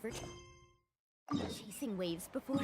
Ever chasing waves before?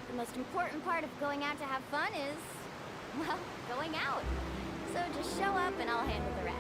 The most important part of going out to have fun is, well, going out. So just show up and I'll handle the rest.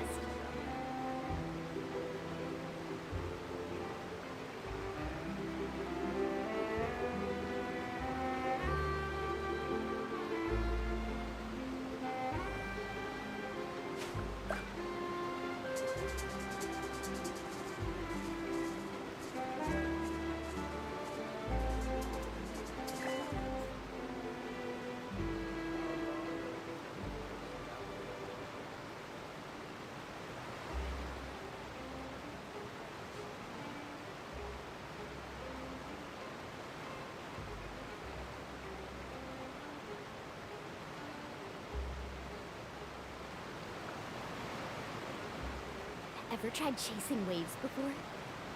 Ever tried chasing waves before?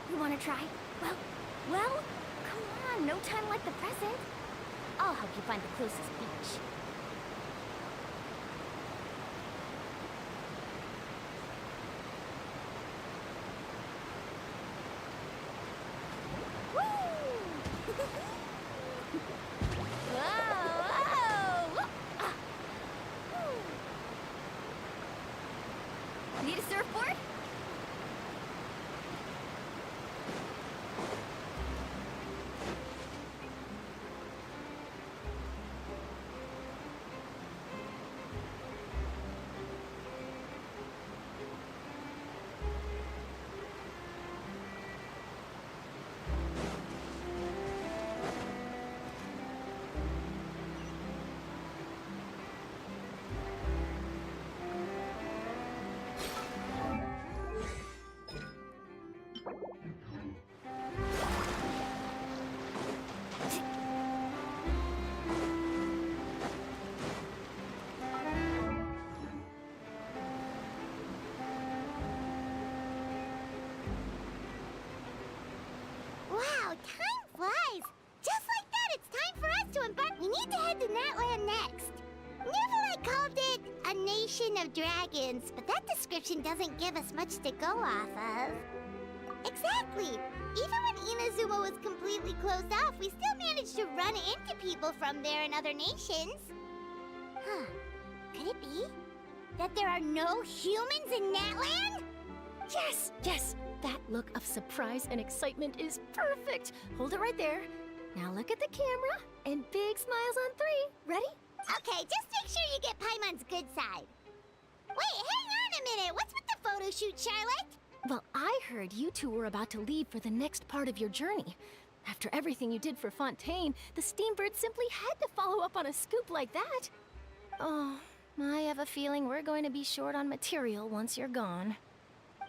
You wanna try? Well, come on, no time like the present. I'll help you find the closest beach. Need a surfboard? Wow, time flies! Just like that, it's time for us to embark. We need to head to Natlan next. Natlan called it a nation of dragons, but that description doesn't give us much to go off of. Exactly! Even when Inazuma was completely closed off, we still managed to run into people from there in other nations. Huh. Could it be that there are no humans in Natlan? Yes! That look of surprise and excitement is perfect. Hold it right there. Now look at the camera and big smiles on 3. Ready? Okay, just make sure you get Paimon's good side. Wait, hang on a minute. What's with the photo shoot, Charlotte? Well, I heard you two were about to leave for the next part of your journey. After everything you did for Fontaine, the Steambird simply had to follow up on a scoop like that. Oh, I have a feeling we're going to be short on material once you're gone.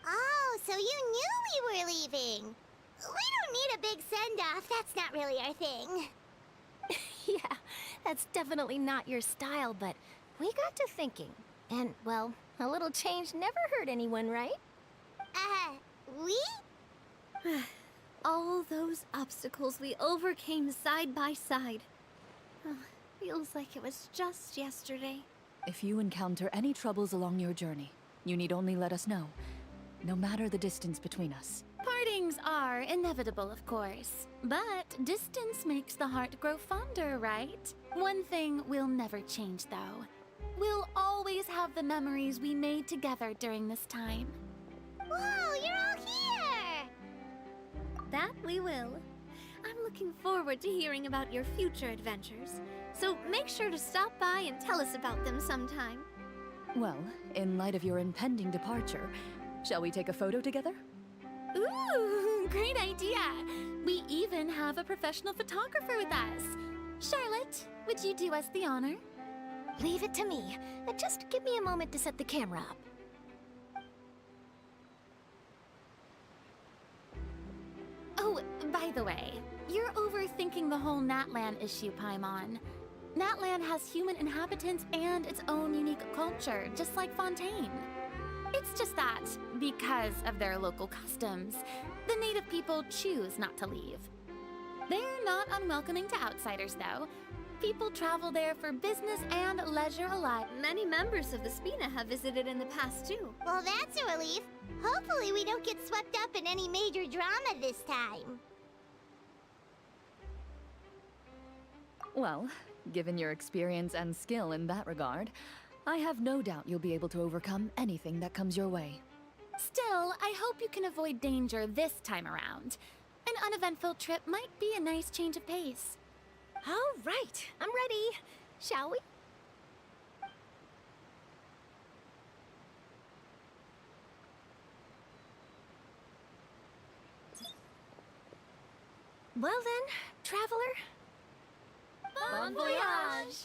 Oh, so you knew we were leaving. We don't need a big send-off. That's not really our thing. Yeah, that's definitely not your style, but we got to thinking. And, well, a little change never hurt anyone, right? We? All those obstacles we overcame side by side. Oh, feels like it was just yesterday. If you encounter any troubles along your journey, you need only let us know, no matter the distance between us. Partings are inevitable, of course. But distance makes the heart grow fonder, right? One thing will never change, though. We'll always have the memories we made together during this time. Whoa, you're all That we will. I'm looking forward to hearing about your future adventures, so make sure to stop by and tell us about them sometime. Well, in light of your impending departure, shall we take a photo together? Ooh, great idea! We even have a professional photographer with us. Charlotte, would you do us the honor? Leave it to me. Just give me a moment to set the camera up. Oh, by the way, you're overthinking the whole Natlan issue, Paimon. Natlan has human inhabitants and its own unique culture, just like Fontaine. It's just that, because of their local customs, the native people choose not to leave. They're not unwelcoming to outsiders, though. People travel there for business and leisure alike. Many members of the Spina have visited in the past, too. Well, that's a relief. Hopefully we don't get swept up in any major drama this time. Well, given your experience and skill in that regard, I have no doubt you'll be able to overcome anything that comes your way. Still, I hope you can avoid danger this time around. An uneventful trip might be a nice change of pace. All right, I'm ready. Shall we? Well then, traveler. Bon voyage!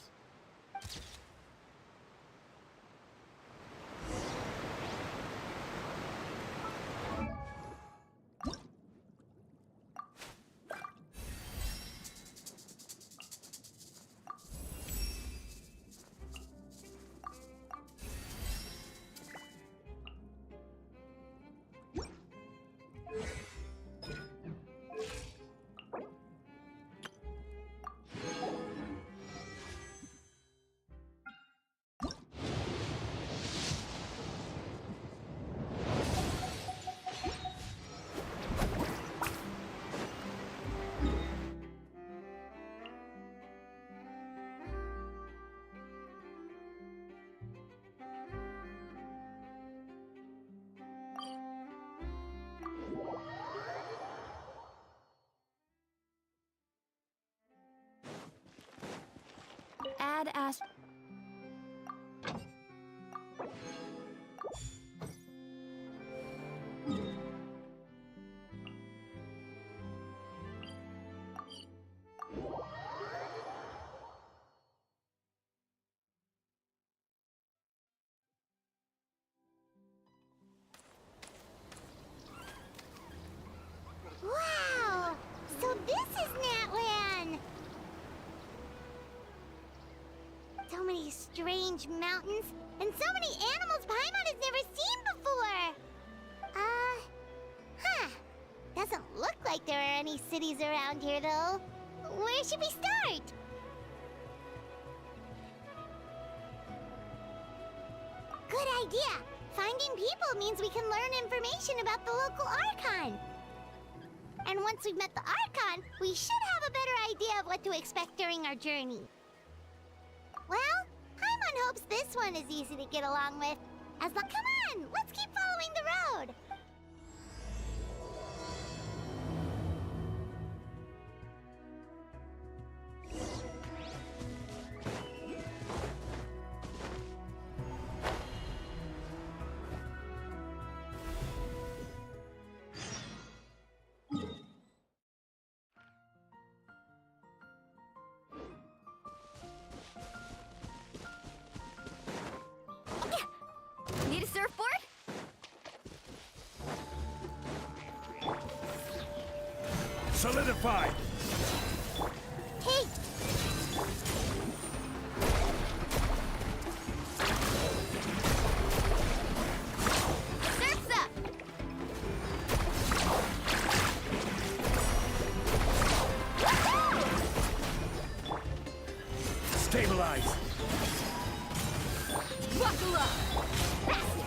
Add Ash. Wow! So this is Natlan! So many strange mountains, and so many animals Paimon has never seen before! Doesn't look like there are any cities around here, though. Where should we start? Good idea! Finding people means we can learn information about the local Archon. And once we've met the Archon, we should have a better idea of what to expect during our journey. Well, Paimon hopes this one is easy to get along with. Come on, let's keep following the road. Need a surfboard? Solidified! Hey! Surf's up! Stabilize! Buckle up! That's it!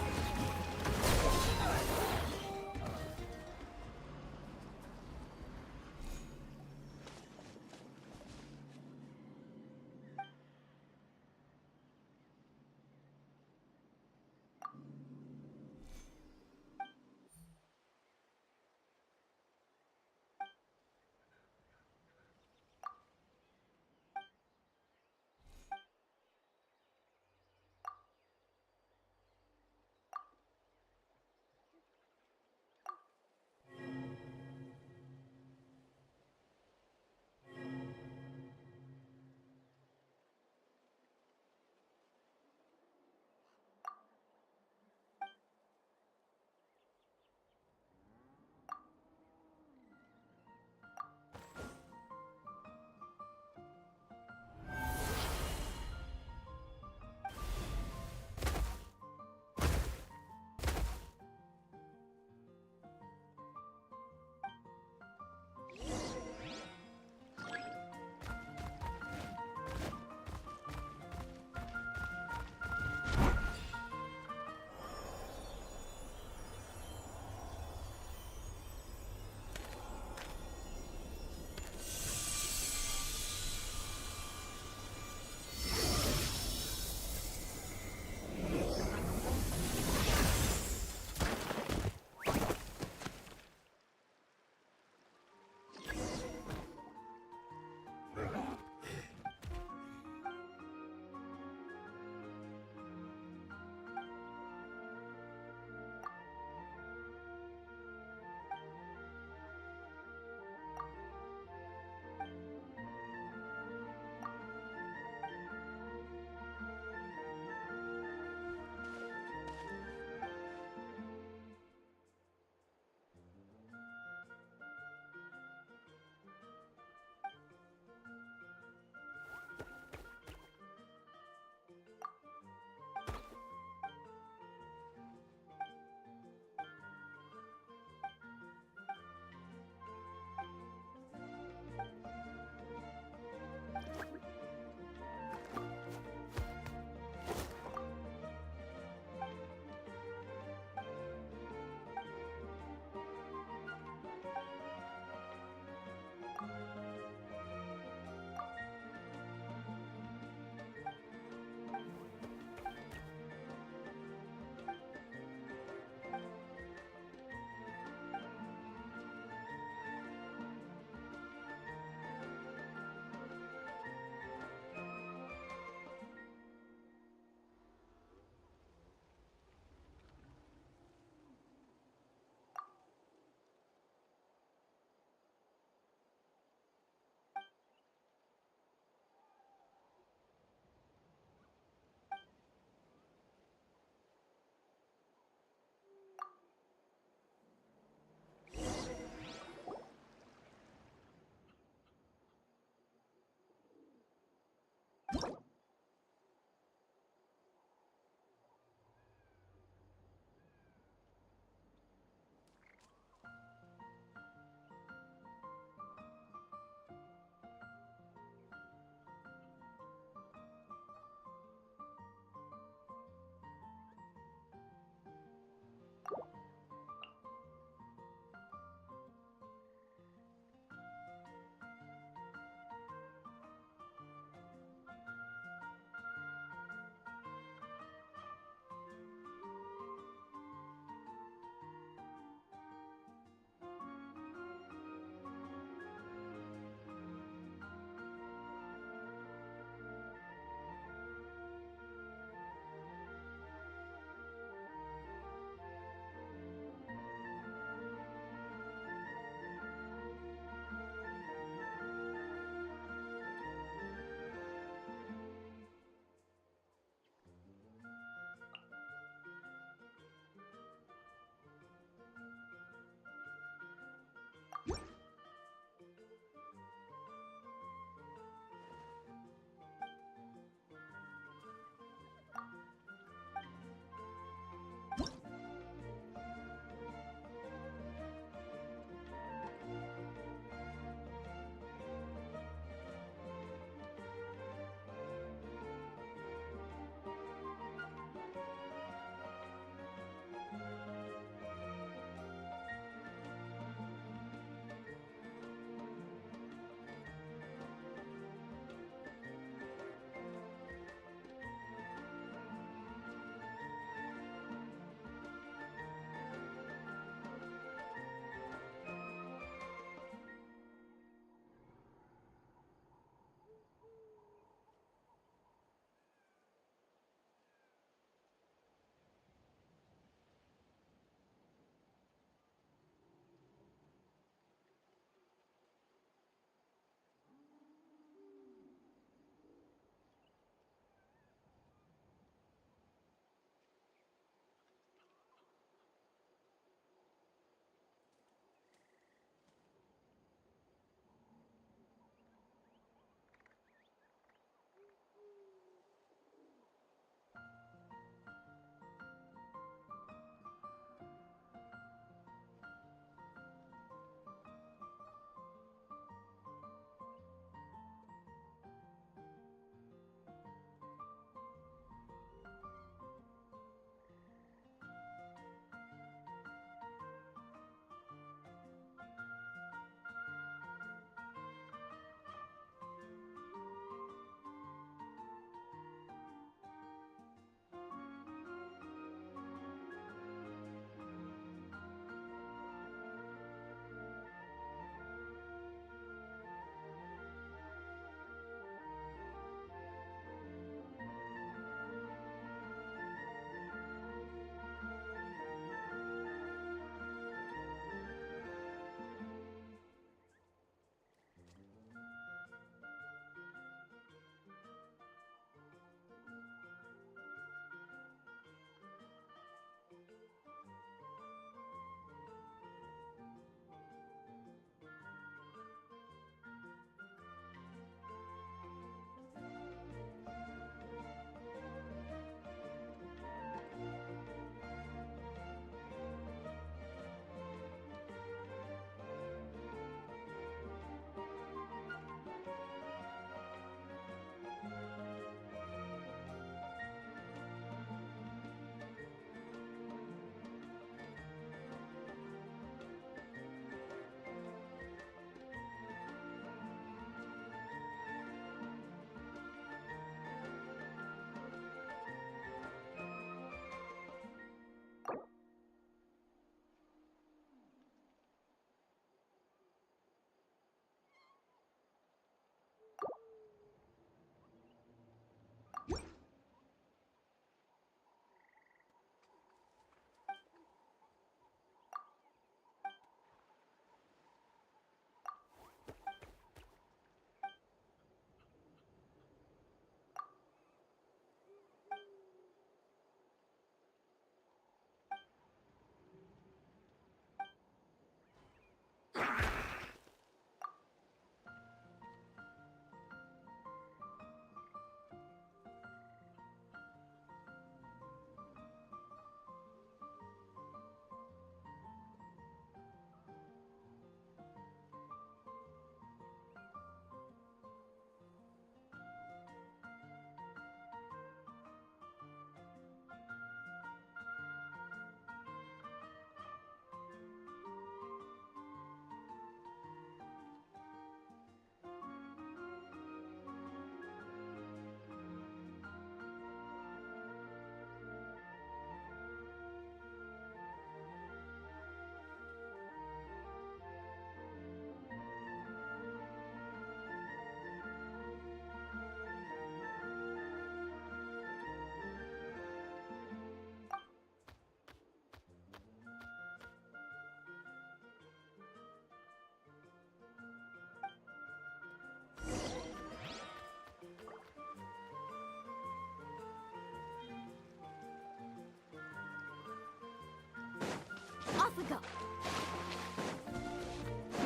we go.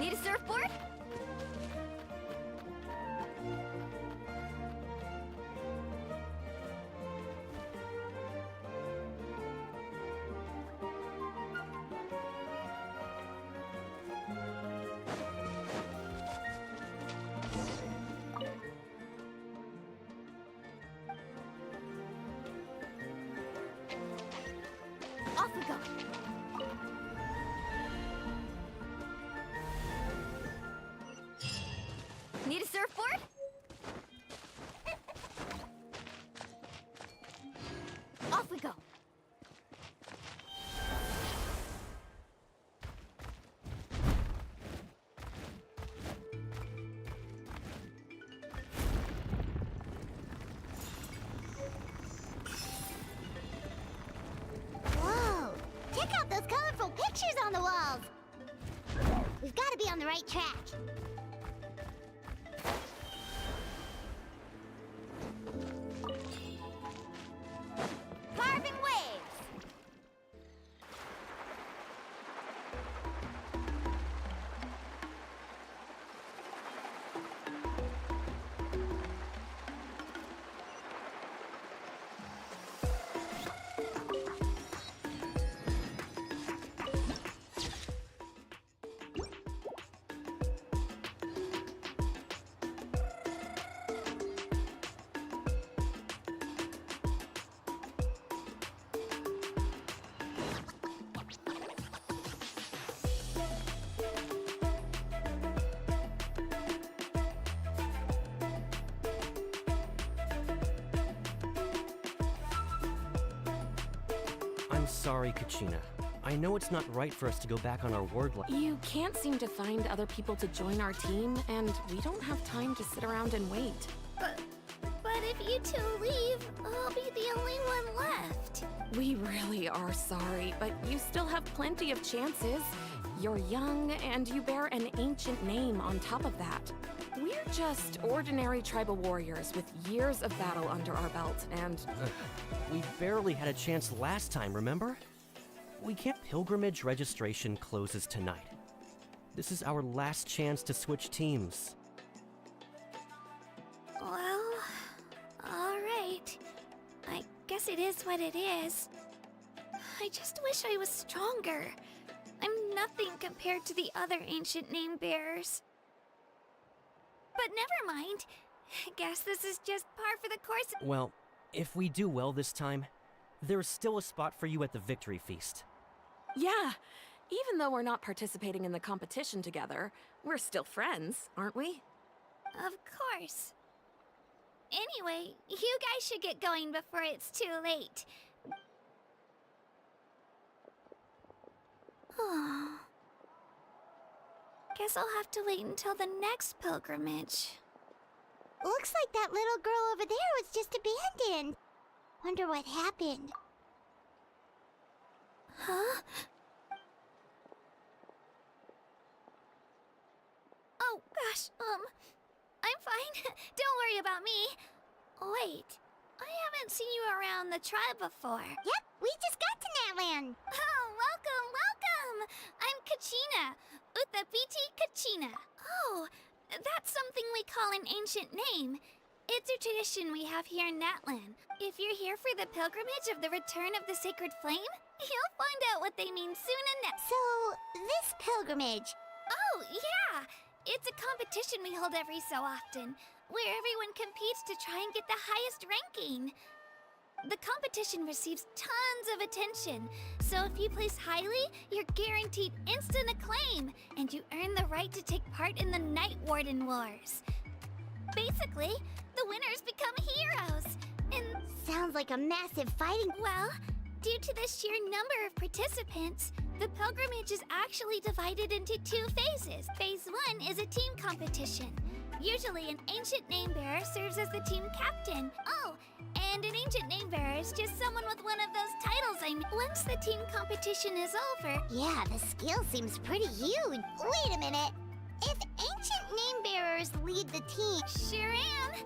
Need a surfboard? Off we go. Need a surfboard? Off we go. Whoa! Check out those colorful pictures on the walls! We've got to be on the right track. Carving waves! I'm sorry, Kachina. I know it's not right for us to go back on our word like— You can't seem to find other people to join our team, and we don't have time to sit around and wait. But if you two leave, I'll be the only one left. We really are sorry, but you still have plenty of chances. You're young, and you bear an ancient name on top of that. We're just ordinary tribal warriors with years of battle under our belt, and We barely had a chance last time, remember? We can't— Pilgrimage registration closes tonight. This is our last chance to switch teams. Well, alright. I guess it is what it is. I just wish I was stronger. I'm nothing compared to the other ancient name bearers. But never mind. Guess this is just par for the course. Well, if we do well this time, there's still a spot for you at the victory feast. yeah, even though we're not participating in the competition together, we're still friends, aren't we? Of course. Anyway, you guys should get going before it's too late. Guess I'll have to wait until the next pilgrimage. Looks like that little girl over there was just abandoned. Wonder what happened. Huh? Oh, gosh, I'm fine. Don't worry about me. Wait, I haven't seen you around the tribe before. Yep, we just got to Natlan. Oh, welcome, welcome! I'm Kachina, Uthapiti Kachina. Oh, that's something we call an ancient name. It's a tradition we have here in Natlan. If you're here for the pilgrimage of the return of the sacred flame, you'll find out what they mean soon enough. So, this pilgrimage. Oh, yeah! It's a competition we hold every so often, where everyone competes to try and get the highest ranking. The competition receives tons of attention, so if you place highly, you're guaranteed instant acclaim, and you earn the right to take part in the Night Warden Wars. Basically, the winners become heroes, and Sounds like a massive fighting. well, due to the sheer number of participants, the pilgrimage is actually divided into two phases. Phase 1 is a team competition. Usually an ancient name bearer serves as the team captain. Oh, and an ancient name bearer is just someone with one of those titles. Once the team competition is over, Yeah, the skill seems pretty huge. Wait a minute. If ancient name bearers lead the team, sure am.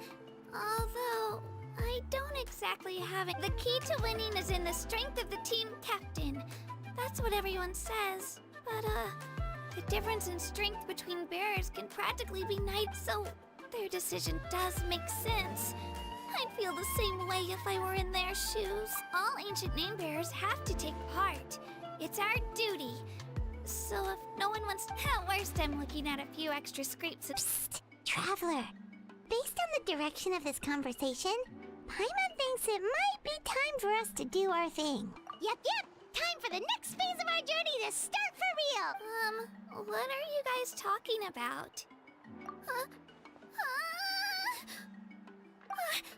Although, I don't exactly have it. The key to winning is in the strength of the team captain. That's what everyone says. But, the difference in strength between bearers can practically be night, so their decision does make sense. I'd feel the same way if I were in their shoes. All ancient name bearers have to take part. It's our duty. So if no one wants... At worst, I'm looking at a few extra scrapes of... Psst, Traveler. Based on the direction of this conversation, Paimon thinks it might be time for us to do our thing. Yep. Time for the next phase of our journey to start for real. What are you guys talking about?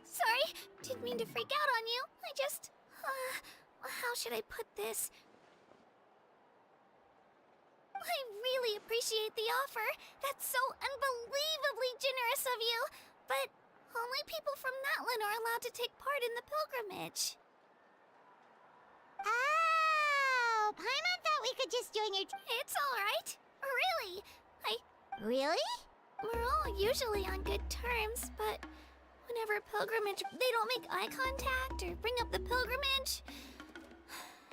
Sorry, didn't mean to freak out on you. I just... how should I put this? I really appreciate the offer. That's so unbelievably generous of you. But only people from Natlan are allowed to take part in the pilgrimage. Oh, Paimon thought we could just join your... It's all right. Really. Really? We're all usually on good terms, but whenever pilgrimage, they don't make eye contact or bring up the pilgrimage.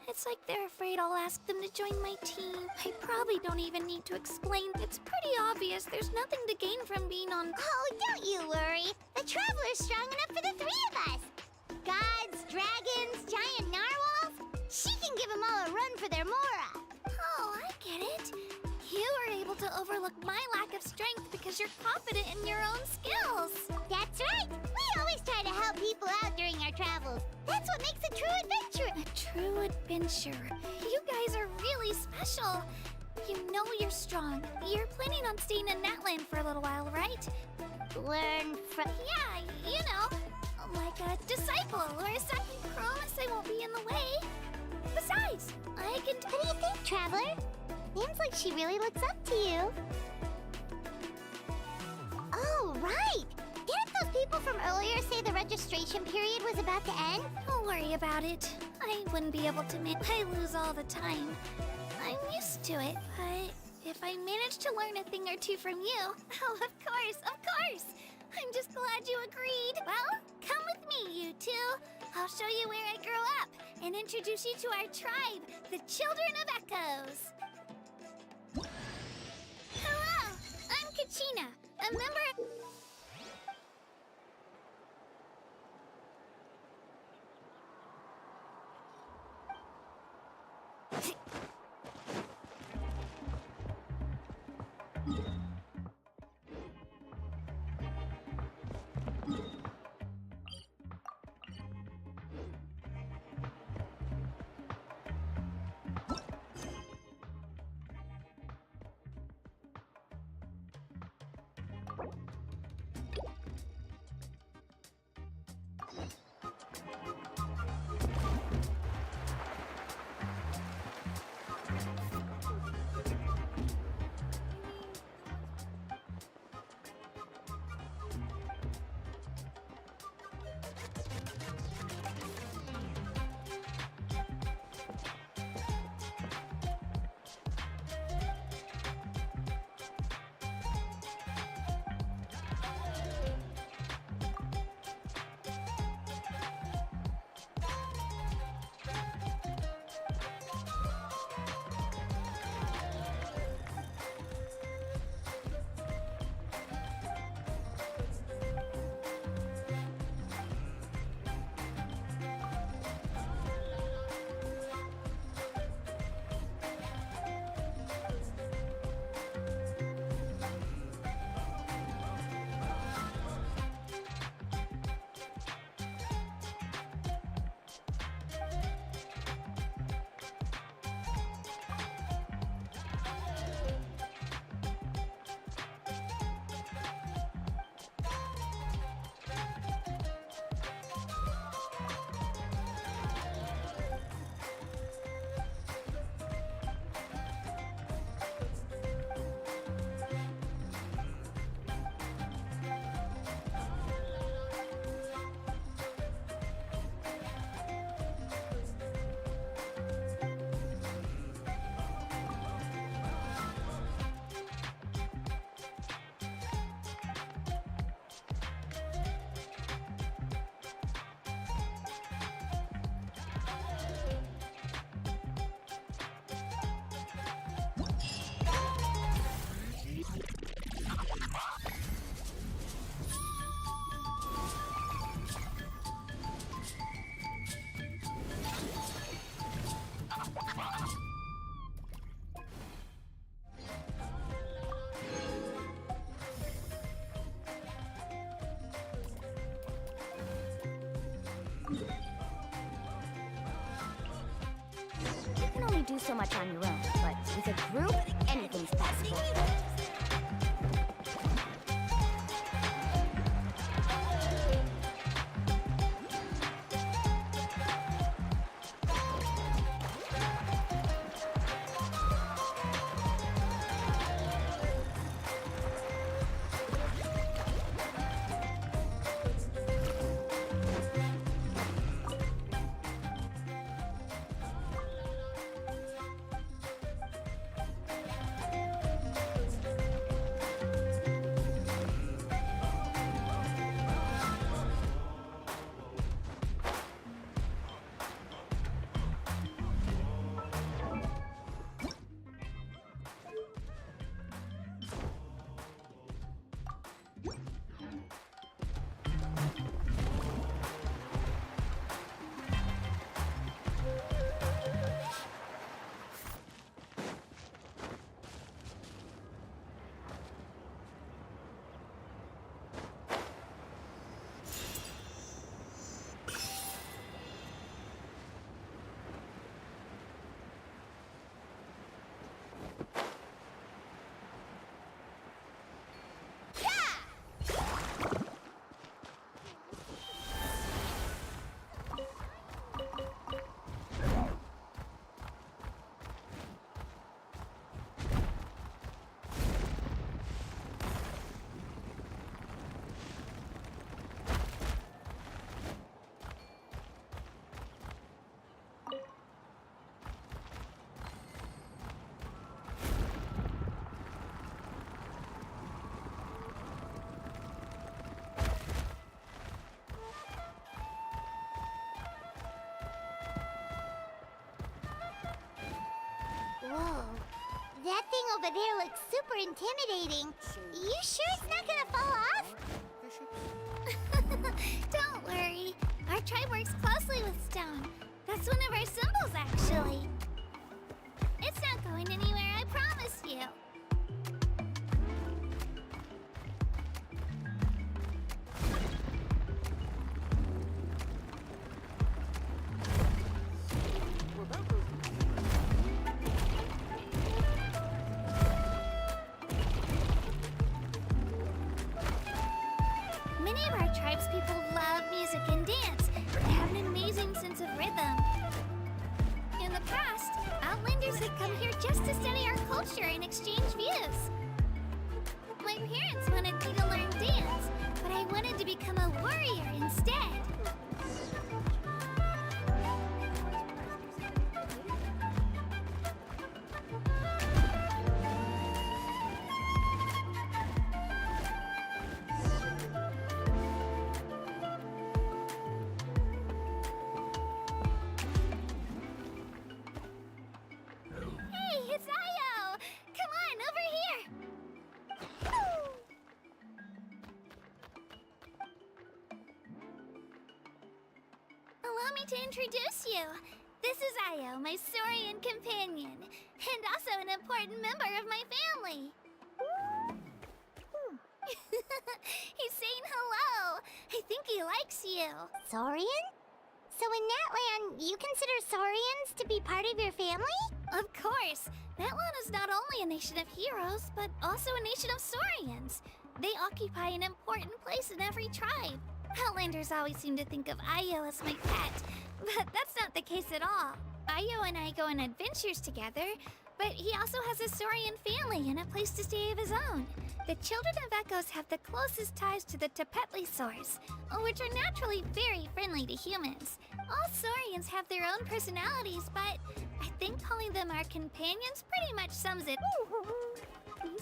It's like they're afraid I'll ask them to join my team. I probably don't even need to explain. It's pretty obvious there's nothing to gain from being on... Oh, don't you worry. The Traveler's strong enough for the three of us. Gods, dragons, giant narwhals. She can give them all a run for their Mora. Oh, I get it. You were able to overlook my lack of strength because you're confident in your own skills. That's right. We always try to help people out during our travels. That's what makes a true adventure. A true adventure. You guys are really special. You know you're strong. You're planning on staying in Natlan for a little while, right? Learn from... Yeah, you know, like a disciple or a second. Promise I won't be in the way. Besides, I can... What do you think, Traveler? Seems like she really looks up to you. Oh, right! Didn't those people from earlier say the registration period was about to end? Don't worry about it. I wouldn't be able to I lose all the time. I'm used to it, but if I manage to learn a thing or two from you, oh, of course! I'm just glad you agreed. Well, come with me, you two. I'll show you where I grew up and introduce you to our tribe, the Children of Echoes. Hello, I'm Kachina, a member... do so much on your own, but with a group, anything's possible. Whoa. That thing over there looks super intimidating. You sure it's not gonna fall off? Don't worry. Our tribe works closely with stone. That's one of our symbols, actually. It's not going anywhere, I promise you. Many of our tribespeople love music and dance. They have an amazing sense of rhythm. In the past, Outlanders had come here just to study our culture and exchange views. My parents wanted me to learn dance, but I wanted to become a warrior instead. Hey, it's Io! Come on, over here! Allow me to introduce you. This is Io, my Saurian companion, and also an important member of my family. He's saying hello. I think he likes you. Saurian? So in Natlan, you consider Saurians to be part of your family? Of course. Natlan is not only a nation of heroes, but also a nation of Saurians. They occupy an important place in every tribe. Outlanders always seem to think of Io as my pet, but that's not the case at all. Io and I go on adventures together, but he also has a Saurian family and a place to stay of his own. The Children of Echoes have the closest ties to the Tepetli-Saurs, which are naturally very friendly to humans. All Saurians have their own personalities, but I think calling them our companions pretty much sums it.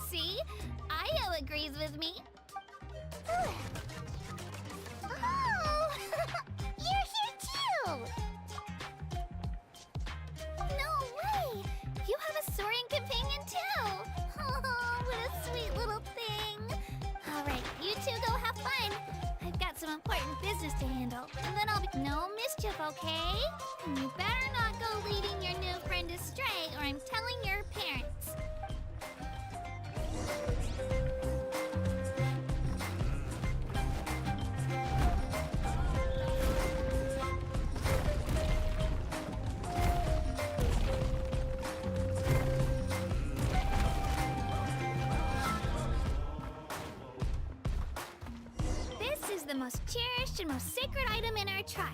See? Io agrees with me. Oh! You're here too! No way! You have a Saurian companion too! Oh, what a sweet little thing! Alright, you two go have fun. I've got some important business to handle, and then I'll be no mischief, okay? And you better not go leading your new friend astray, or I'm telling your parents. most cherished and most sacred item in our tribe.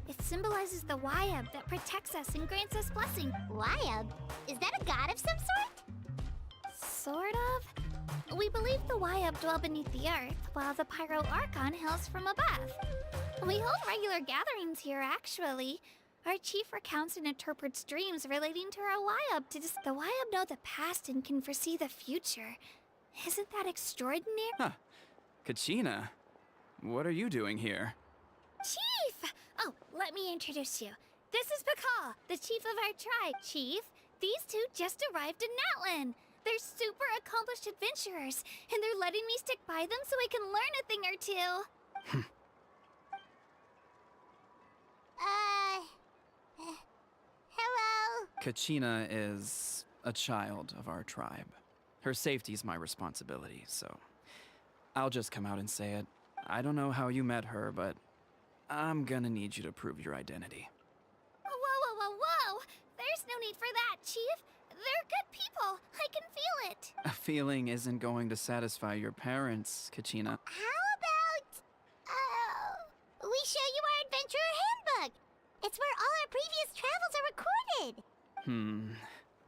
It symbolizes the Wayab that protects us and grants us blessing. Wayab? Is that a god of some sort? Sort of. We believe the Wayab dwell beneath the earth, while the Pyro Archon hails from above. We hold regular gatherings here, actually. Our chief recounts and interprets dreams relating to our Wayab the Wayab know the past and can foresee the future. Isn't that extraordinary? Huh. Kachina, what are you doing here? Chief! Oh, let me introduce you. This is Pakal, the chief of our tribe. Chief, these two just arrived in Natlan. They're super accomplished adventurers, and they're letting me stick by them so I can learn a thing or two. Hello? Kachina is a child of our tribe. Her safety's my responsibility, so I'll just come out and say it. I don't know how you met her, but I'm gonna need you to prove your identity. Whoa. There's no need for that, Chief. They're good people. I can feel it. A feeling isn't going to satisfy your parents, Kachina. How about, we show you our adventurer handbook? It's where all our previous travels are recorded.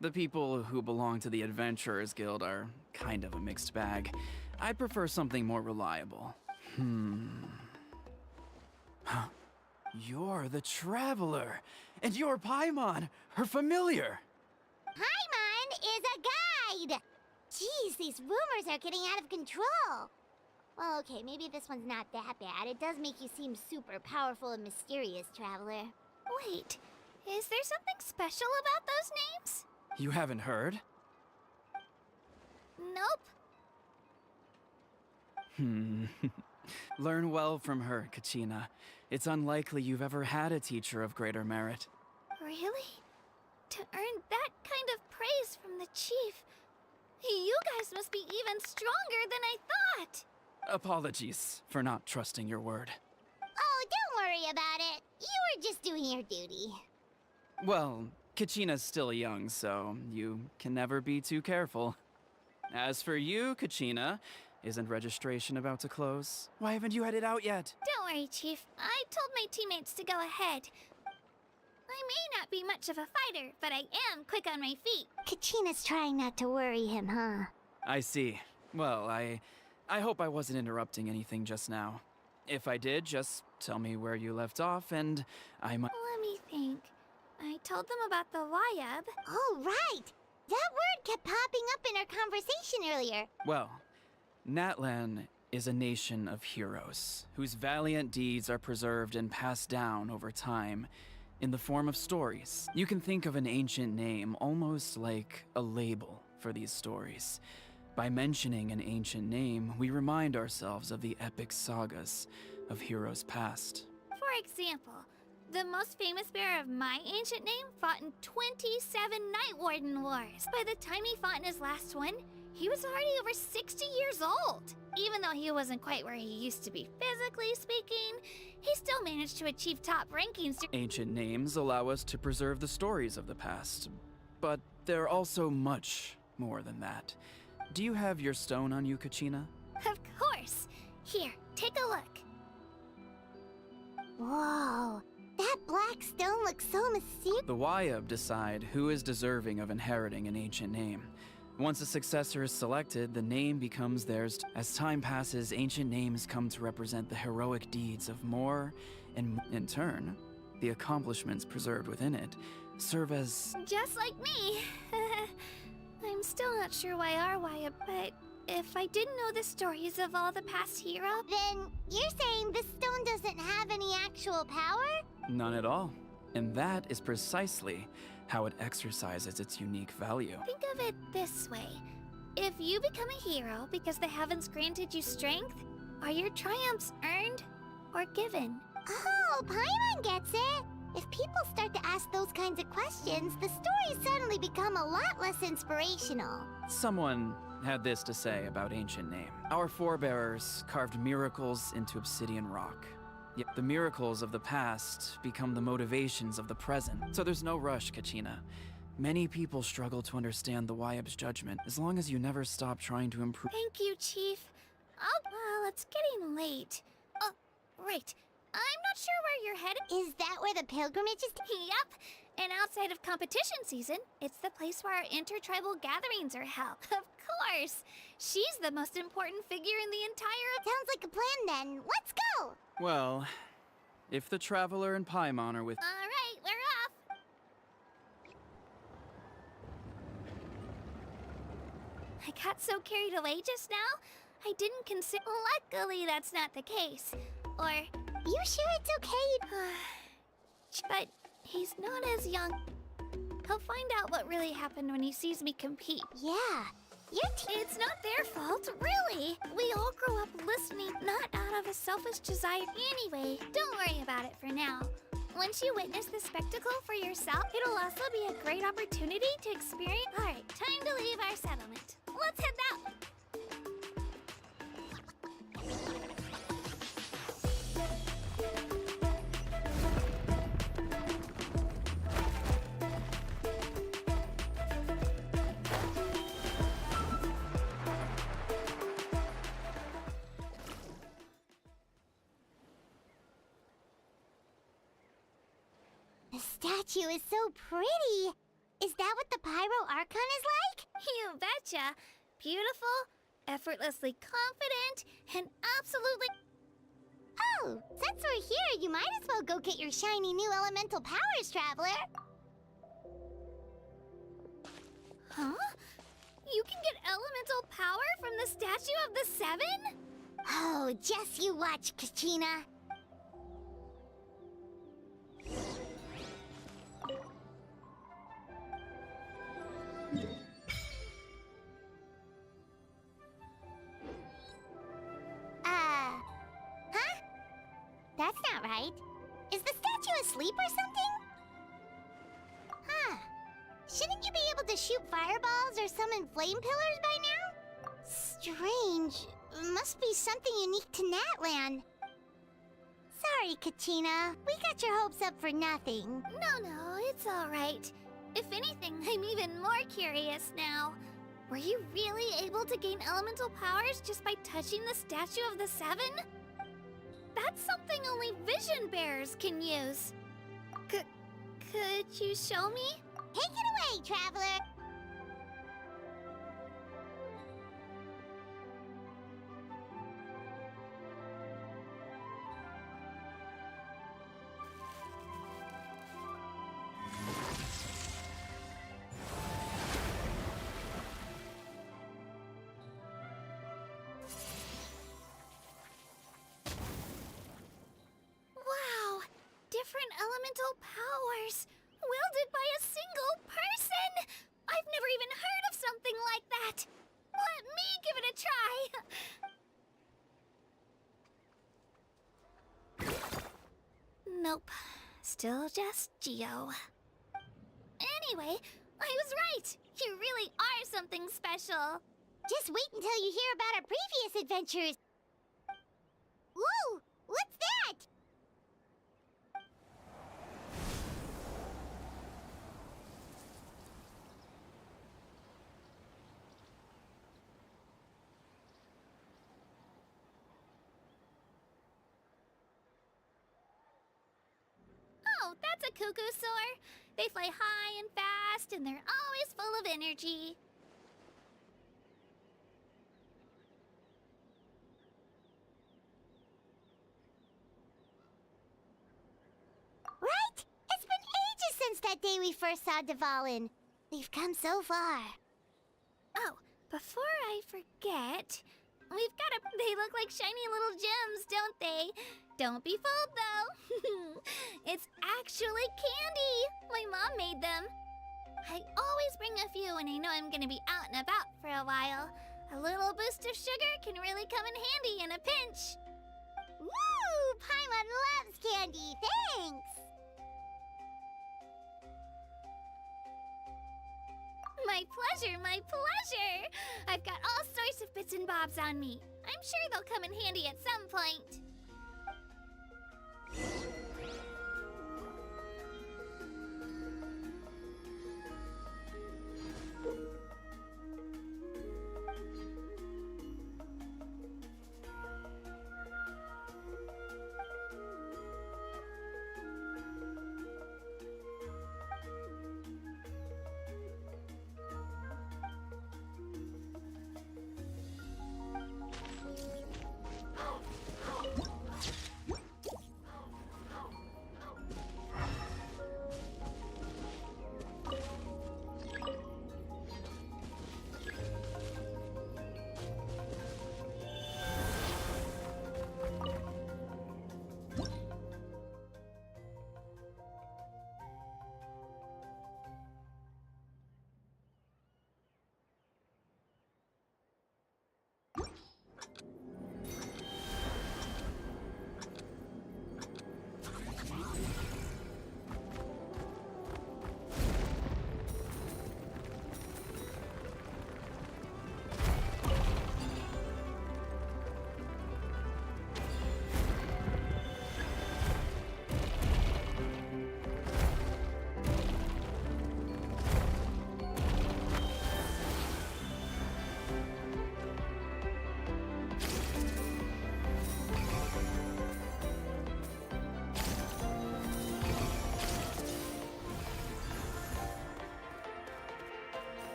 The people who belong to the Adventurers Guild are kind of a mixed bag. I'd prefer something more reliable. Huh. You're the Traveler, and you're Paimon, her familiar. Paimon is a guide! Jeez, these rumors are getting out of control. Well, okay, maybe this one's not that bad. It does make you seem super powerful and mysterious, Traveler. Wait, is there something special about those names? You haven't heard? Nope. Learn well from her, Kachina. It's unlikely you've ever had a teacher of greater merit. Really? To earn that kind of praise from the chief, you guys must be even stronger than I thought. Apologies for not trusting your word. Oh, don't worry about it. You were just doing your duty. Well, Kachina's still young, so you can never be too careful. As for you, Kachina, isn't registration about to close? Why haven't you headed out yet? Don't worry, Chief. I told my teammates to go ahead. I may not be much of a fighter, but I am quick on my feet. Kachina's trying not to worry him, huh? I see. Well, I hope I wasn't interrupting anything just now. If I did, just tell me where you left off, and I might... Let me think. I told them about the Wayab. Oh, right! That word kept popping up in our conversation earlier. Well, Natlan is a nation of heroes, whose valiant deeds are preserved and passed down over time in the form of stories. You can think of an ancient name almost like a label for these stories. By mentioning an ancient name, we remind ourselves of the epic sagas of heroes past. For example, the most famous bearer of my ancient name fought in 27 Night Warden Wars. By the time he fought in his last one, he was already over 60 years old. Even though he wasn't quite where he used to be physically speaking, he still managed to achieve top rankings. Ancient names allow us to preserve the stories of the past, but they're also much more than that. Do you have your stone on you, Kachina? Of course. Here, take a look. Whoa, that black stone looks so mysterious. The Wayab decide who is deserving of inheriting an ancient name. Once a successor is selected, the name becomes theirs. As time passes, ancient names come to represent the heroic deeds of more, and in turn, the accomplishments preserved within it serve as... Just like me. I'm still not sure why our Wayab, but if I didn't know the stories of all the past heroes... Then you're saying this stone doesn't have any actual power? None at all. And that is precisely how it exercises its unique value. Think of it this way. If you become a hero because the heavens granted you strength, are your triumphs earned or given? Oh, Paimon gets it. If people start to ask those kinds of questions, the stories suddenly become a lot less inspirational. Someone had this to say about ancient name. Our forebears carved miracles into obsidian rock. Yet the miracles of the past become the motivations of the present. So there's no rush, Kachina. Many people struggle to understand the Wayab's judgment, as long as you never stop trying to improve. Thank you, Chief. Oh, well, it's getting late. Right. I'm not sure where you're headed. Is that where the pilgrimage is? Yep. And outside of competition season, it's the place where our intertribal gatherings are held. Of course. She's the most important figure in the entire... Sounds like a plan then. Let's go! Well, if the Traveler and Paimon are with... All right, we're off. I got so carried away just now, I didn't consider... Luckily, that's not the case. Or... You sure it's okay? But he's not as young. He'll find out what really happened when he sees me compete. Yeah. It's not their fault, really. We all grew up listening, not out of a selfish desire. Anyway, don't worry about it for now. Once you witness the spectacle for yourself, it'll also be a great opportunity to experience... All right, time to leave our settlement. Let's head out. The statue is so pretty. Is that what the Pyro Archon is like? You betcha. Beautiful, effortlessly confident, and absolutely... Oh, since we're here, you might as well go get your shiny new elemental powers, Traveler. Huh? You can get elemental power from the Statue of the Seven? Oh, just you watch, Kachina. Huh? That's not right. Is the statue asleep or something? Huh. Shouldn't you be able to shoot fireballs or summon flame pillars by now? Strange. Must be something unique to Natlan. Sorry, Kachina. We got your hopes up for nothing. No, it's all right. If anything, I'm even more curious now. Were you really able to gain elemental powers just by touching the Statue of the Seven? That's something only vision bearers can use. Could you show me? Take it away, Traveler. Wow! Different elemental powers! Wielded by a single person! I've never even heard of something like that! Let me give it a try! Nope. Still just Geo. Anyway, I was right! You really are something special! Just wait until you hear about our previous adventures. Whoa! What's that? Oh, that's a cuckoo soar. They fly high and fast, and they're always full of energy. Right? It's been ages since that day we first saw Dvalin. We've come so far. Oh, before I forget, we've got a... They look like shiny little gems, don't they? Don't be fooled, though. It's actually candy. My mom made them. I always bring a few when I know I'm gonna be out and about for a while. A little boost of sugar can really come in handy in a pinch. Woo! Paimon loves candy. Thanks. My pleasure, my pleasure! I've got all sorts of bits and bobs on me. I'm sure they'll come in handy at some point.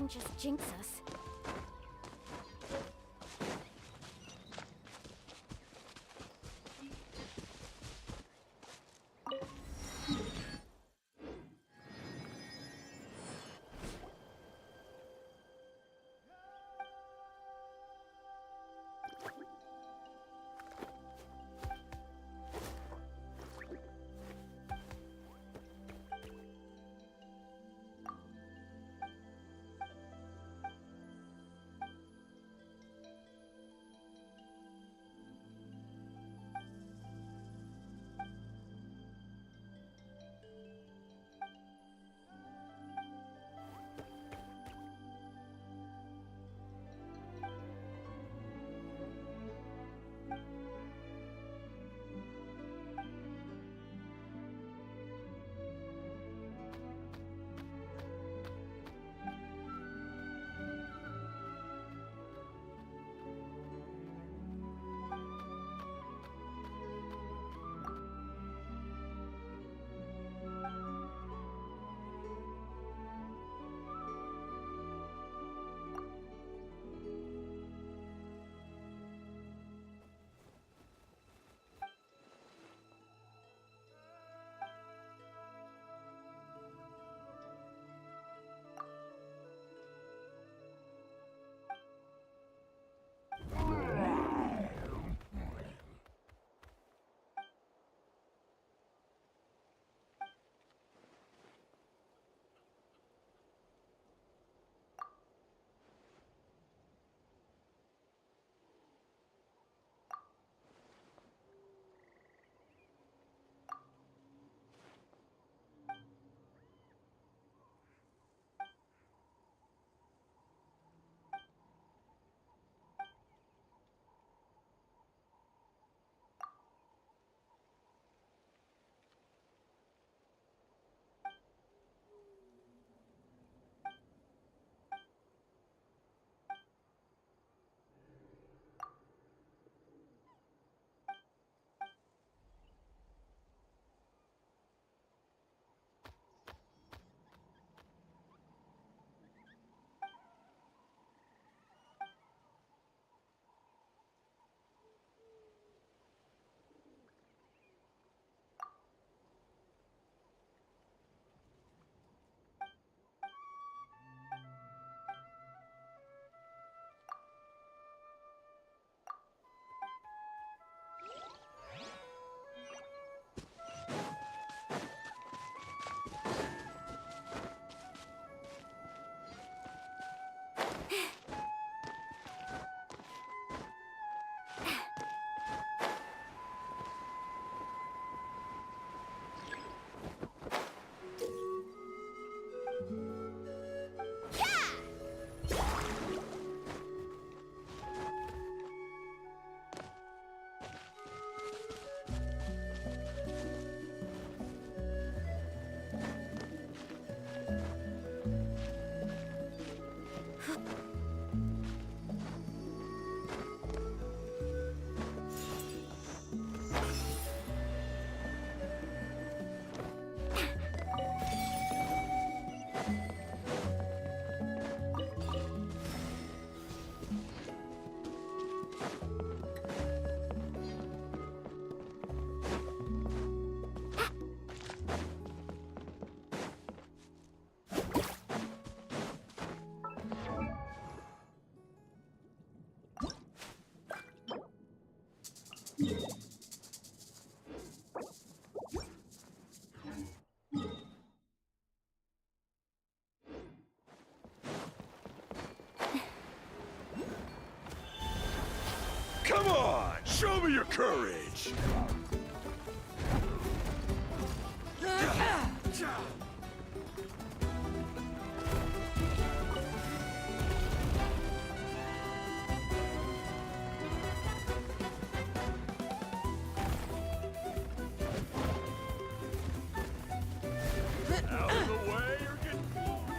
can just jinx us. Come on! Show me your courage! Out of the way, you're getting floored!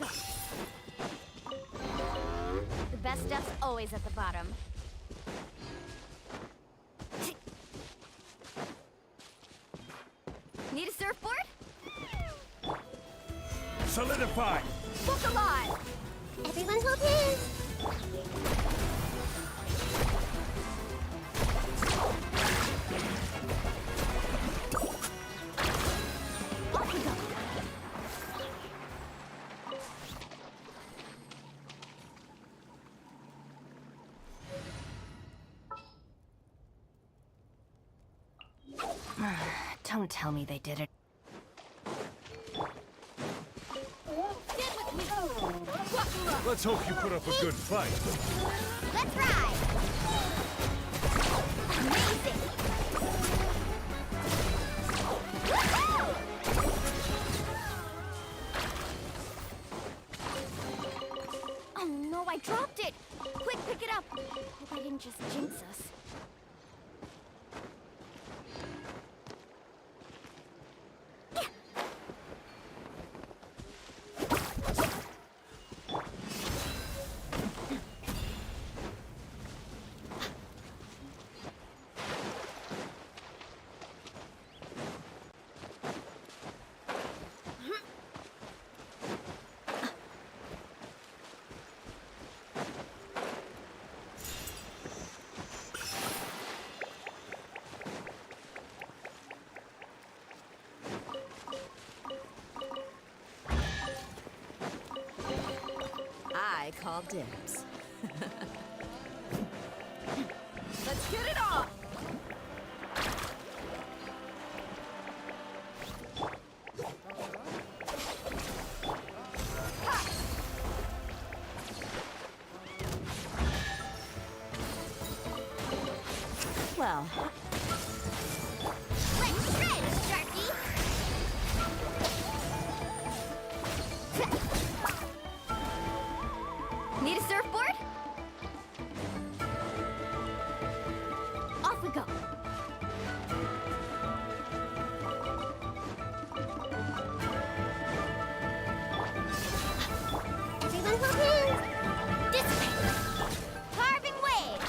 we go. The best stuff's always at the bottom. Need a surfboard? Solidify! Book a lot! Everyone hold hands. Off we go. Don't tell me they did it. Let's hope you put up a good fight. Let's ride! Amazing! Oh no, I dropped it! Quick, pick it up! Hope I didn't just jinx us. I call dibs. Let's get it on! Well, Let's shred, Sharky! Need a surfboard? Off we go. Everyone hold hands. This way. Carving waves.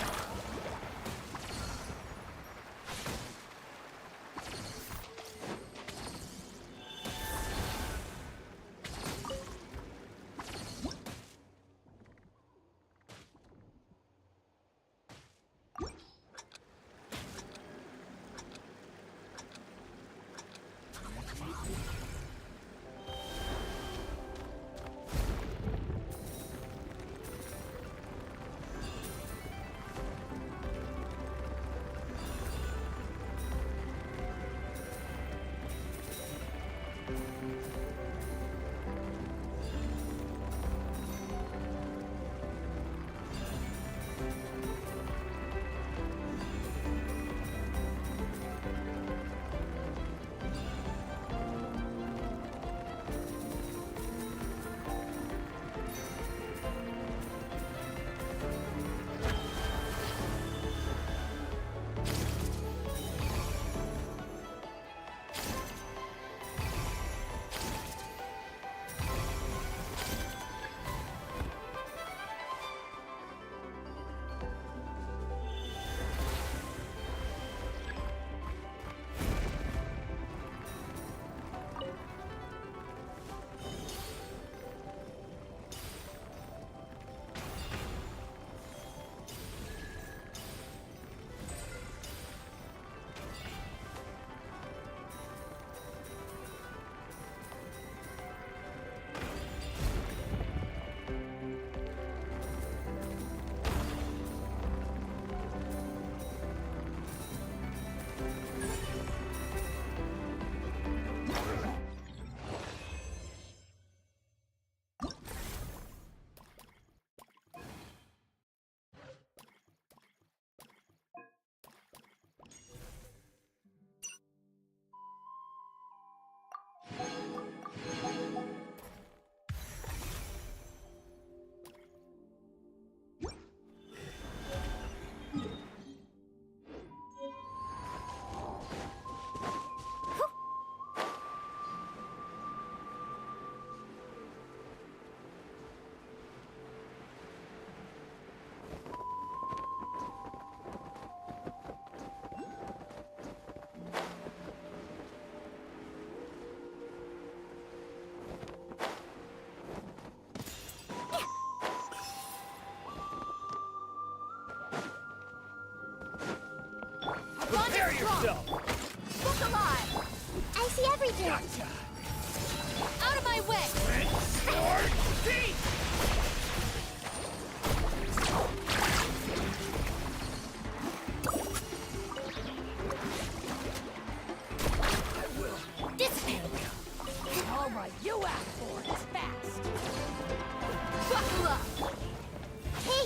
yourself! Look alive! I see everything. Gotcha! Out of my way! Sword deep! Dissipate! All right, you asked for it. It's fast. Buckle up! Hey,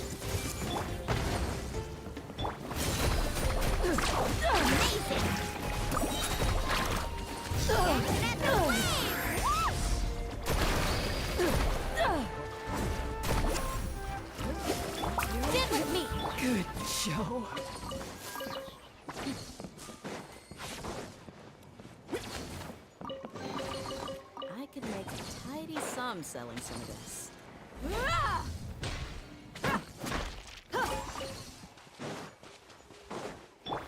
amazing. Get with me! Good show. I could make a tidy sum selling some of this.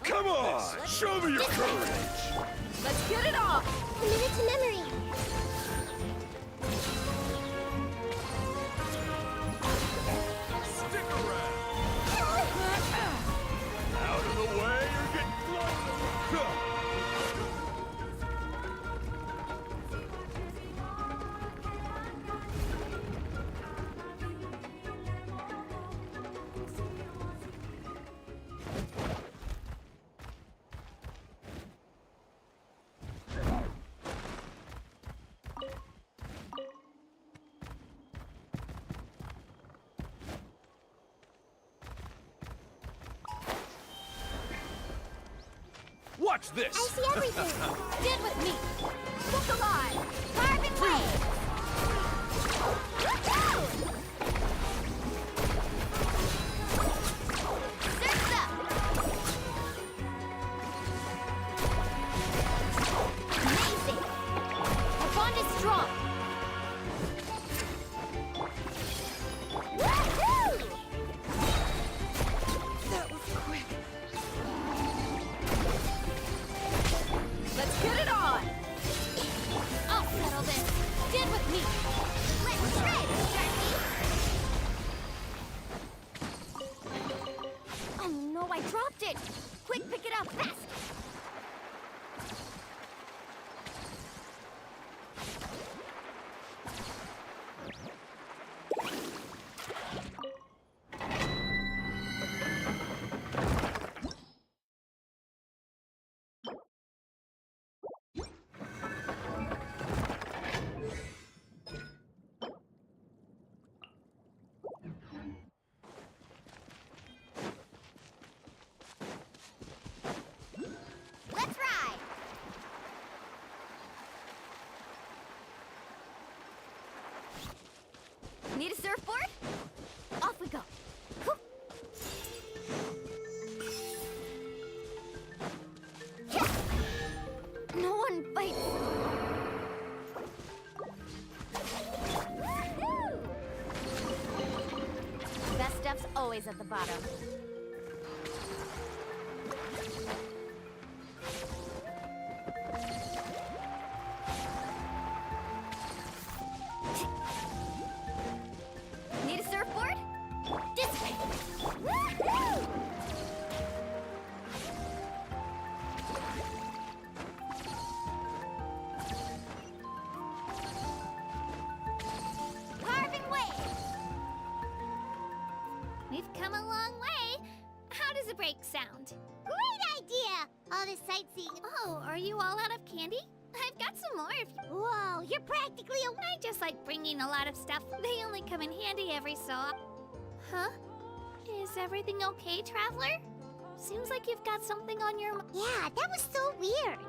Come on! Show me your courage! Let's get it on! Commit it to memory. Stick around! Out of the way, you're getting blown away! Watch this! I see everything. Get with me! Look alive! Carving way. Surf's up. Amazing. Our bond is strong! Woohoo! That was quick. Let's get it on! I'll settle this! Get with me! Let's shred, Sharpie. Oh no, I dropped it! Quick, pick it up, fast! Let's ride. Need a surfboard? Off we go! Whoop. No one bites! Best stuff's always at the bottom. Need a surfboard? Dissipate! Woohoo! Carving way. We've come a long way. How does a break sound? Great idea. All this sightseeing. Oh, are you all out of candy? I've got some more if you... Whoa, you're practically a. I just like bringing a lot of stuff. They only come in handy every so often. Huh? Is everything okay, Traveler? Seems like you've got something on your mind. Yeah, that was so weird.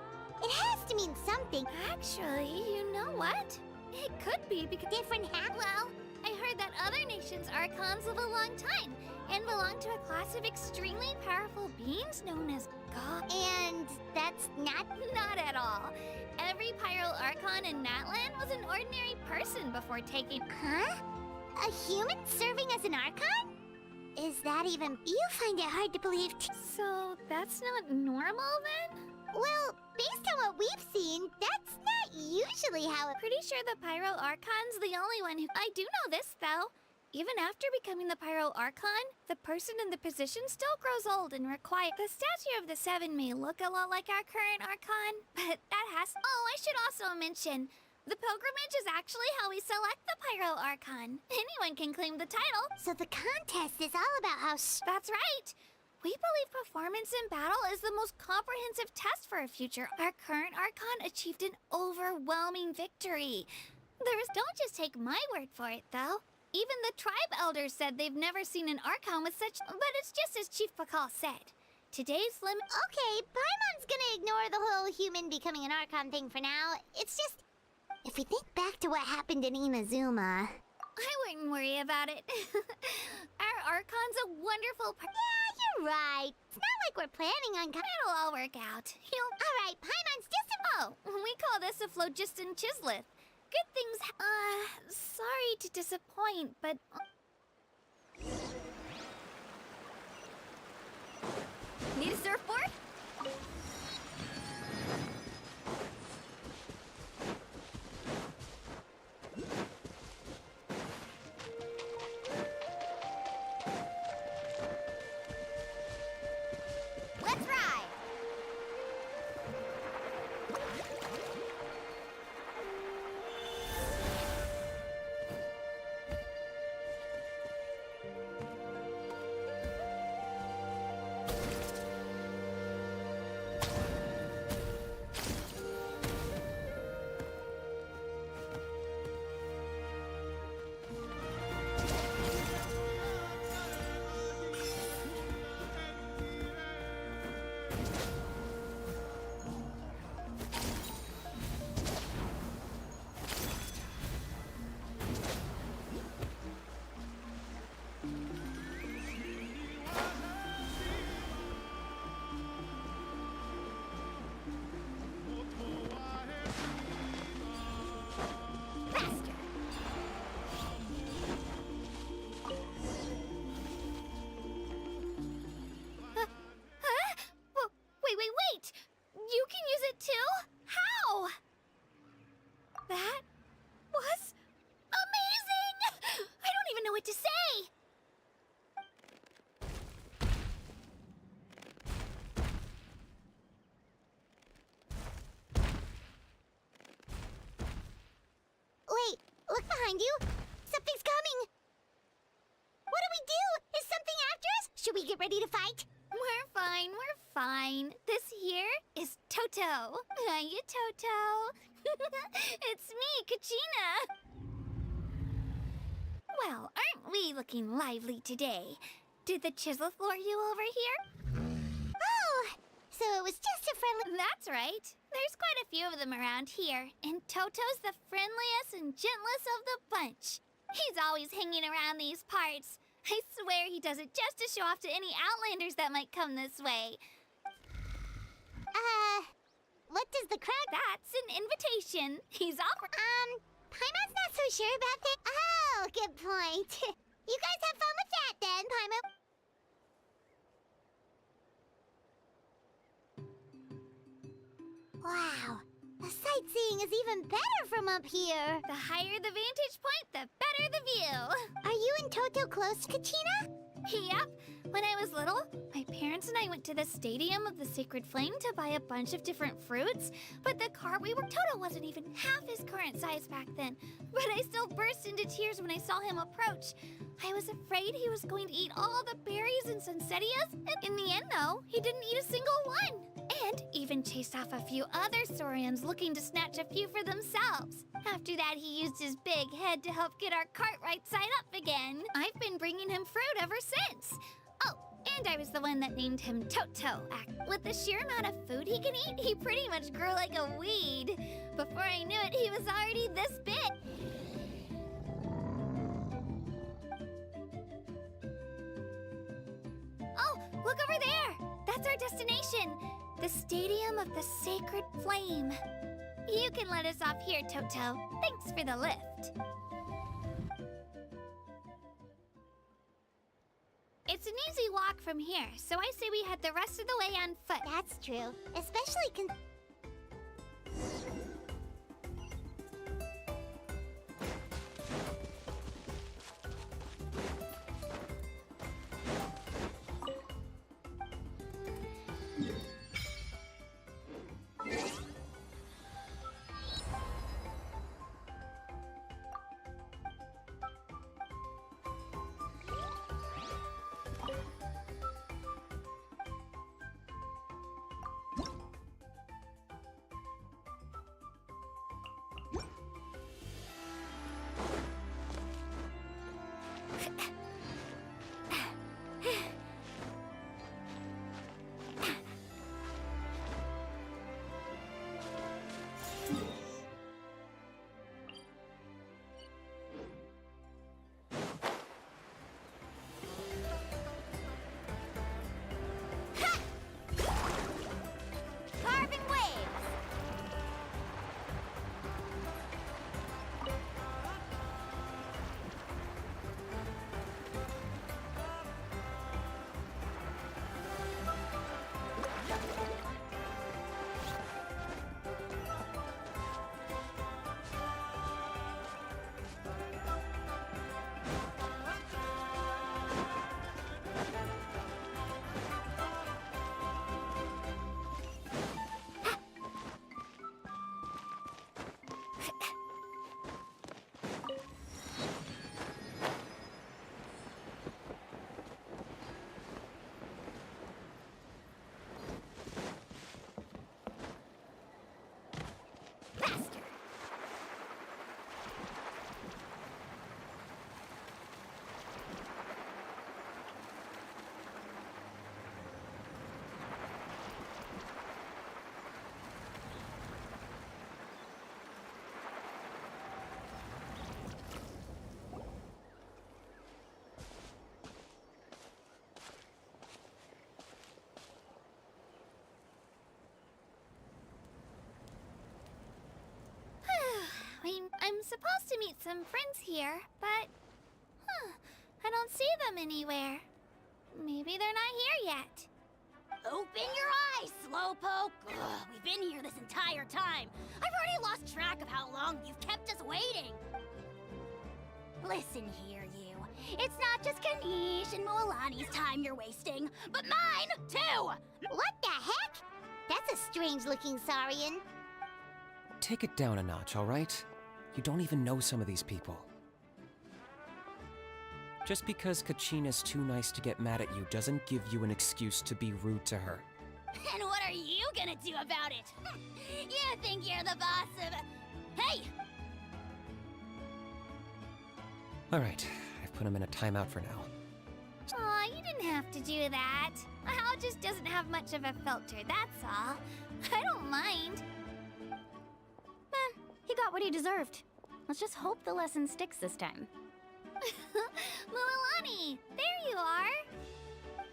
It has to mean something. Actually, you know what? It could be because... Different hat. Well, I heard that other nations' archons live a long time and belong to a class of extremely powerful beings known as God. And that's not. Not at all. Every Pyro Archon in Natlan was an ordinary person before taking... Huh? A human serving as an archon? Is that even. You find it hard to believe. So that's not normal then? Well, based on what we've seen, that's not usually how it. Pretty sure the Pyro Archon's the only one who... I do know this, though. Even after becoming the Pyro Archon, the person in the position still grows old and requires. The statue of the Seven may look a lot like our current Archon, but that has. Oh, I should also mention, the pilgrimage is actually how we select the Pyro Archon. Anyone can claim the title. So the contest is all about how That's right. We believe performance in battle is the most comprehensive test for a future. Our current Archon achieved an overwhelming victory. Don't just take my word for it, though. Even the tribe elders said they've never seen an Archon with such. But it's just as Chief Pakal said. Today's limit. Okay, Paimon's gonna ignore the whole human becoming an Archon thing for now. It's just, if we think back to what happened in Inazuma. I wouldn't worry about it. Our Archon's a wonderful. Yeah, you're right. It's not like we're planning on. It'll all work out. All right, Paimon's just a. Oh, we call this a phlogiston chisleth. Good things. Sorry to disappoint, but. Need a surfboard? Let's ride. Wait! You can use it too? How? That was amazing! I don't even know what to say! Wait, look behind you. Something's coming. What do we do? Is something after us? Should we get ready to fight? We're fine. This here is Toto. Hiya, Toto. It's me, Kachina. Well, aren't we looking lively today? Did the Chisleth lure you over here? Oh, so it was just a friendly. That's right. There's quite a few of them around here, and Toto's the friendliest and gentlest of the bunch. He's always hanging around these parts. I swear he does it just to show off to any Outlanders that might come this way. What does the crowd? That's an invitation. He's offered. Paimon's not so sure about that. Oh, good point. You guys have fun with that then, Paimon. Wow, the sightseeing is even better from up here. The higher the vantage point, the better the view. Are you and Toto close, Kachina? Yep. When I was little, my parents and I went to the Stadium of the Sacred Flame to buy a bunch of different fruits, but the cart we were Toto wasn't even half his current size back then. But I still burst into tears when I saw him approach. I was afraid he was going to eat all the berries and sunsettias, and in the end, though, he didn't eat a single one. And even chased off a few other Saurians looking to snatch a few for themselves. After that, he used his big head to help get our cart right side up again. I've been bringing him fruit ever since. Oh, and I was the one that named him Toto. With the sheer amount of food he can eat, he pretty much grew like a weed. Before I knew it, he was already this big. Oh, look over there! That's our destination! The Stadium of the Sacred Flame. You can let us off here, Toto. Thanks for the lift. It's an easy walk from here, so I say we head the rest of the way on foot. That's true, especially supposed to meet some friends here, but... I don't see them anywhere. Maybe they're not here yet. Open your eyes, Slowpoke! Ugh, we've been here this entire time. I've already lost track of how long you've kept us waiting. Listen here, you. It's not just Kanish and Moalani's time you're wasting, but mine, too! What the heck? That's a strange-looking Saurian. Take it down a notch, all right? You don't even know some of these people. Just because Kachina's too nice to get mad at you doesn't give you an excuse to be rude to her. And what are you gonna do about it? You think you're the boss of... Hey! All right, I've put him in a timeout for now. Aw, you didn't have to do that. Hal just doesn't have much of a filter, that's all. I don't mind. He got what he deserved. Let's just hope the lesson sticks this time. Mualani, there you are.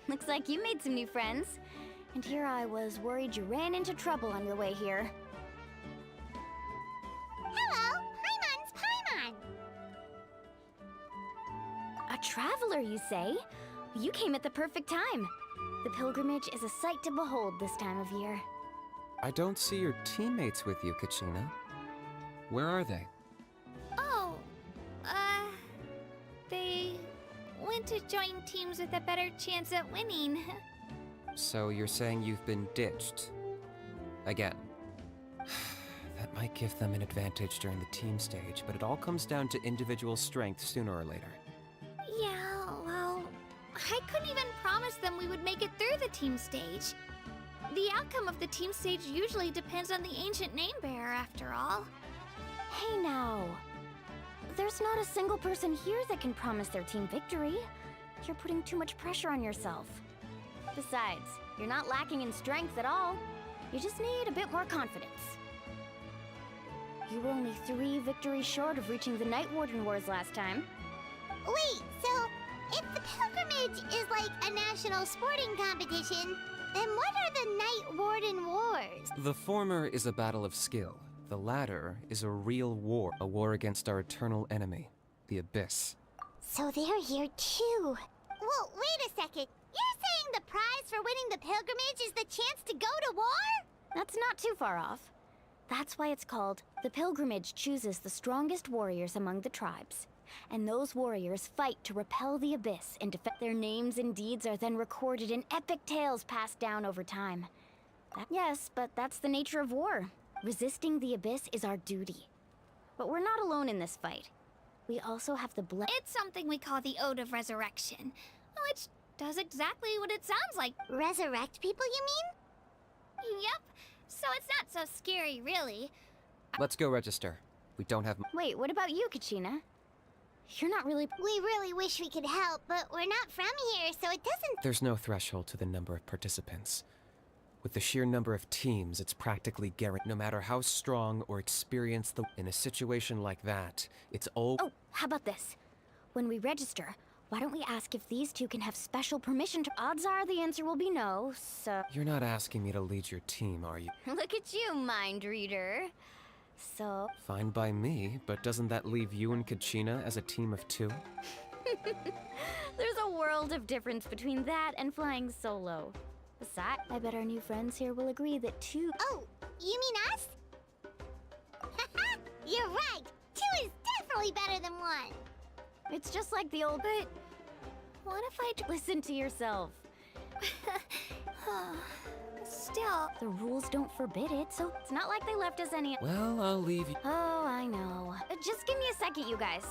Looks like you made some new friends. And here I was worried you ran into trouble on your way here. Hello, Paimon's Paimon. A traveler, you say? You came at the perfect time. The pilgrimage is a sight to behold this time of year. I don't see your teammates with you, Kachina. Where are they? Oh, they went to join teams with a better chance at winning. So you're saying you've been ditched? Again. That might give them an advantage during the team stage, but it all comes down to individual strength sooner or later. Yeah, well, I couldn't even promise them we would make it through the team stage. The outcome of the team stage usually depends on the ancient name bearer, after all. Hey now. There's not a single person here that can promise their team victory. You're putting too much pressure on yourself. Besides, you're not lacking in strength at all. You just need a bit more confidence. You were only 3 victories short of reaching the Night Warden Wars last time. Wait, so if the pilgrimage is like a national sporting competition, then what are the Night Warden Wars? The former is a battle of skill. The latter is a real war, a war against our eternal enemy, the Abyss. So they're here too. Well, wait a second. You're saying the prize for winning the pilgrimage is the chance to go to war? That's not too far off. That's why it's called the pilgrimage chooses the strongest warriors among the tribes. And those warriors fight to repel the Abyss and defend. Their names and deeds are then recorded in epic tales passed down over time. Yes, but that's the nature of war. Resisting the Abyss is our duty. But we're not alone in this fight. We also have the It's something we call the Ode of Resurrection, which does exactly what it sounds like. Resurrect people, you mean? Yep, so it's not so scary, really. Let's go register. We don't have... Wait, what about you, Kachina? You're not really... We really wish we could help, but we're not from here, so it doesn't... There's no threshold to the number of participants. With the sheer number of teams, it's practically guaranteed. No matter how strong or experienced in a situation like that, it's all... Oh, how about this? When we register, why don't we ask if these two can have special permission to... Odds are the answer will be no, so... You're not asking me to lead your team, are you? Look at you, mind reader. So... Fine by me, but doesn't that leave you and Kachina as a team of 2? There's a world of difference between that and flying solo. Besides, I bet our new friends here will agree that 2... Oh, you mean us? You're right! 2 is definitely better than 1! It's just like the old... But what if I... Listen to yourself. Still, The rules don't forbid it, so it's not like they left us any... Well, I'll leave you... Oh, I know. Just give me a second, you guys.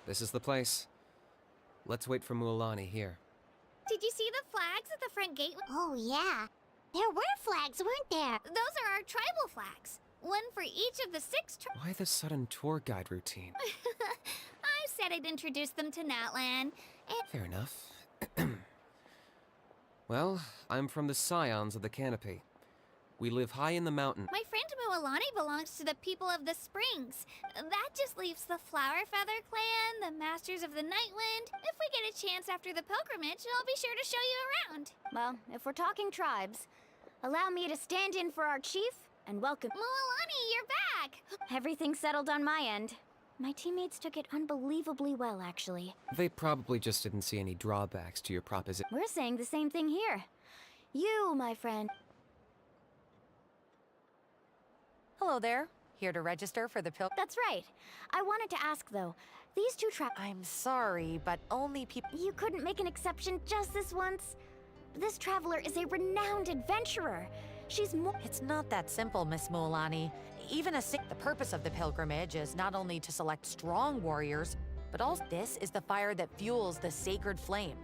This is the place. Let's wait for Mualani here. Did you see the flags at the front gate? Oh, yeah. There were flags, weren't there? Those are our tribal flags. One for each of the 6 tribes. Why the sudden tour guide routine? I said I'd introduce them to Natlan, and Fair enough. Well, I'm from the Scions of the Canopy. We live high in the mountain. my friend Mualani belongs to the people of the Springs. That just leaves the Flower Feather Clan, the Masters of the Nightwind. If we get a chance after the pilgrimage, I'll be sure to show you around. Well, if we're talking tribes, allow me to stand in for our chief and welcome. Mualani, you're back! Everything's settled on my end. My teammates took it unbelievably well, actually. They probably just didn't see any drawbacks to your proposition. We're saying the same thing here. You, my friend. Hello there. Here to register for the That's right. I wanted to ask, though. These two I'm sorry, but only people... You couldn't make an exception just this once? This traveler is a renowned adventurer. She's more... It's not that simple, Miss Mualani. Even the purpose of the pilgrimage is not only to select strong warriors, but also this is the fire that fuels the sacred flame.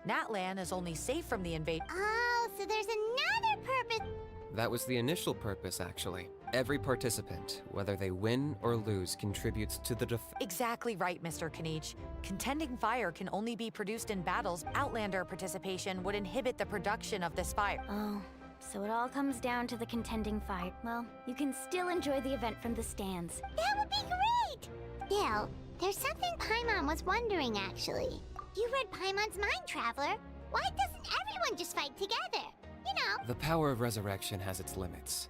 Natlan is only safe from the invade. Oh, so there's another purpose. That was the initial purpose, actually. Every participant, whether they win or lose, contributes to the Exactly right, Mr. Kanich. Contending fire can only be produced in battles. Outlander participation would inhibit the production of this fire. Oh, so it all comes down to the contending fight. Well, you can still enjoy the event from the stands. That would be great! Still, there's something Paimon was wondering, actually. You read Paimon's mind, Traveler. Why doesn't everyone just fight together? You know. The power of resurrection has its limits.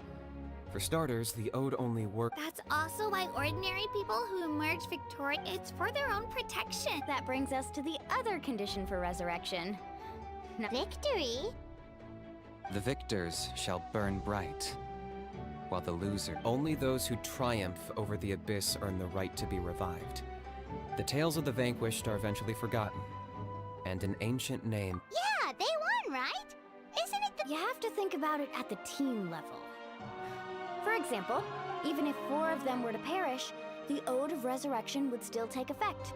For starters, the ode only works. That's also why ordinary people who emerge victorious, it's for their own protection. That brings us to the other condition for resurrection. Victory? The victors shall burn bright, while the loser, only those who triumph over the abyss earn the right to be revived. The tales of the vanquished are eventually forgotten, and an ancient name. Yeah, they won, right? Isn't it the... You have to think about it at the team level. For example, even if 4 of them were to perish, the Ode of Resurrection would still take effect.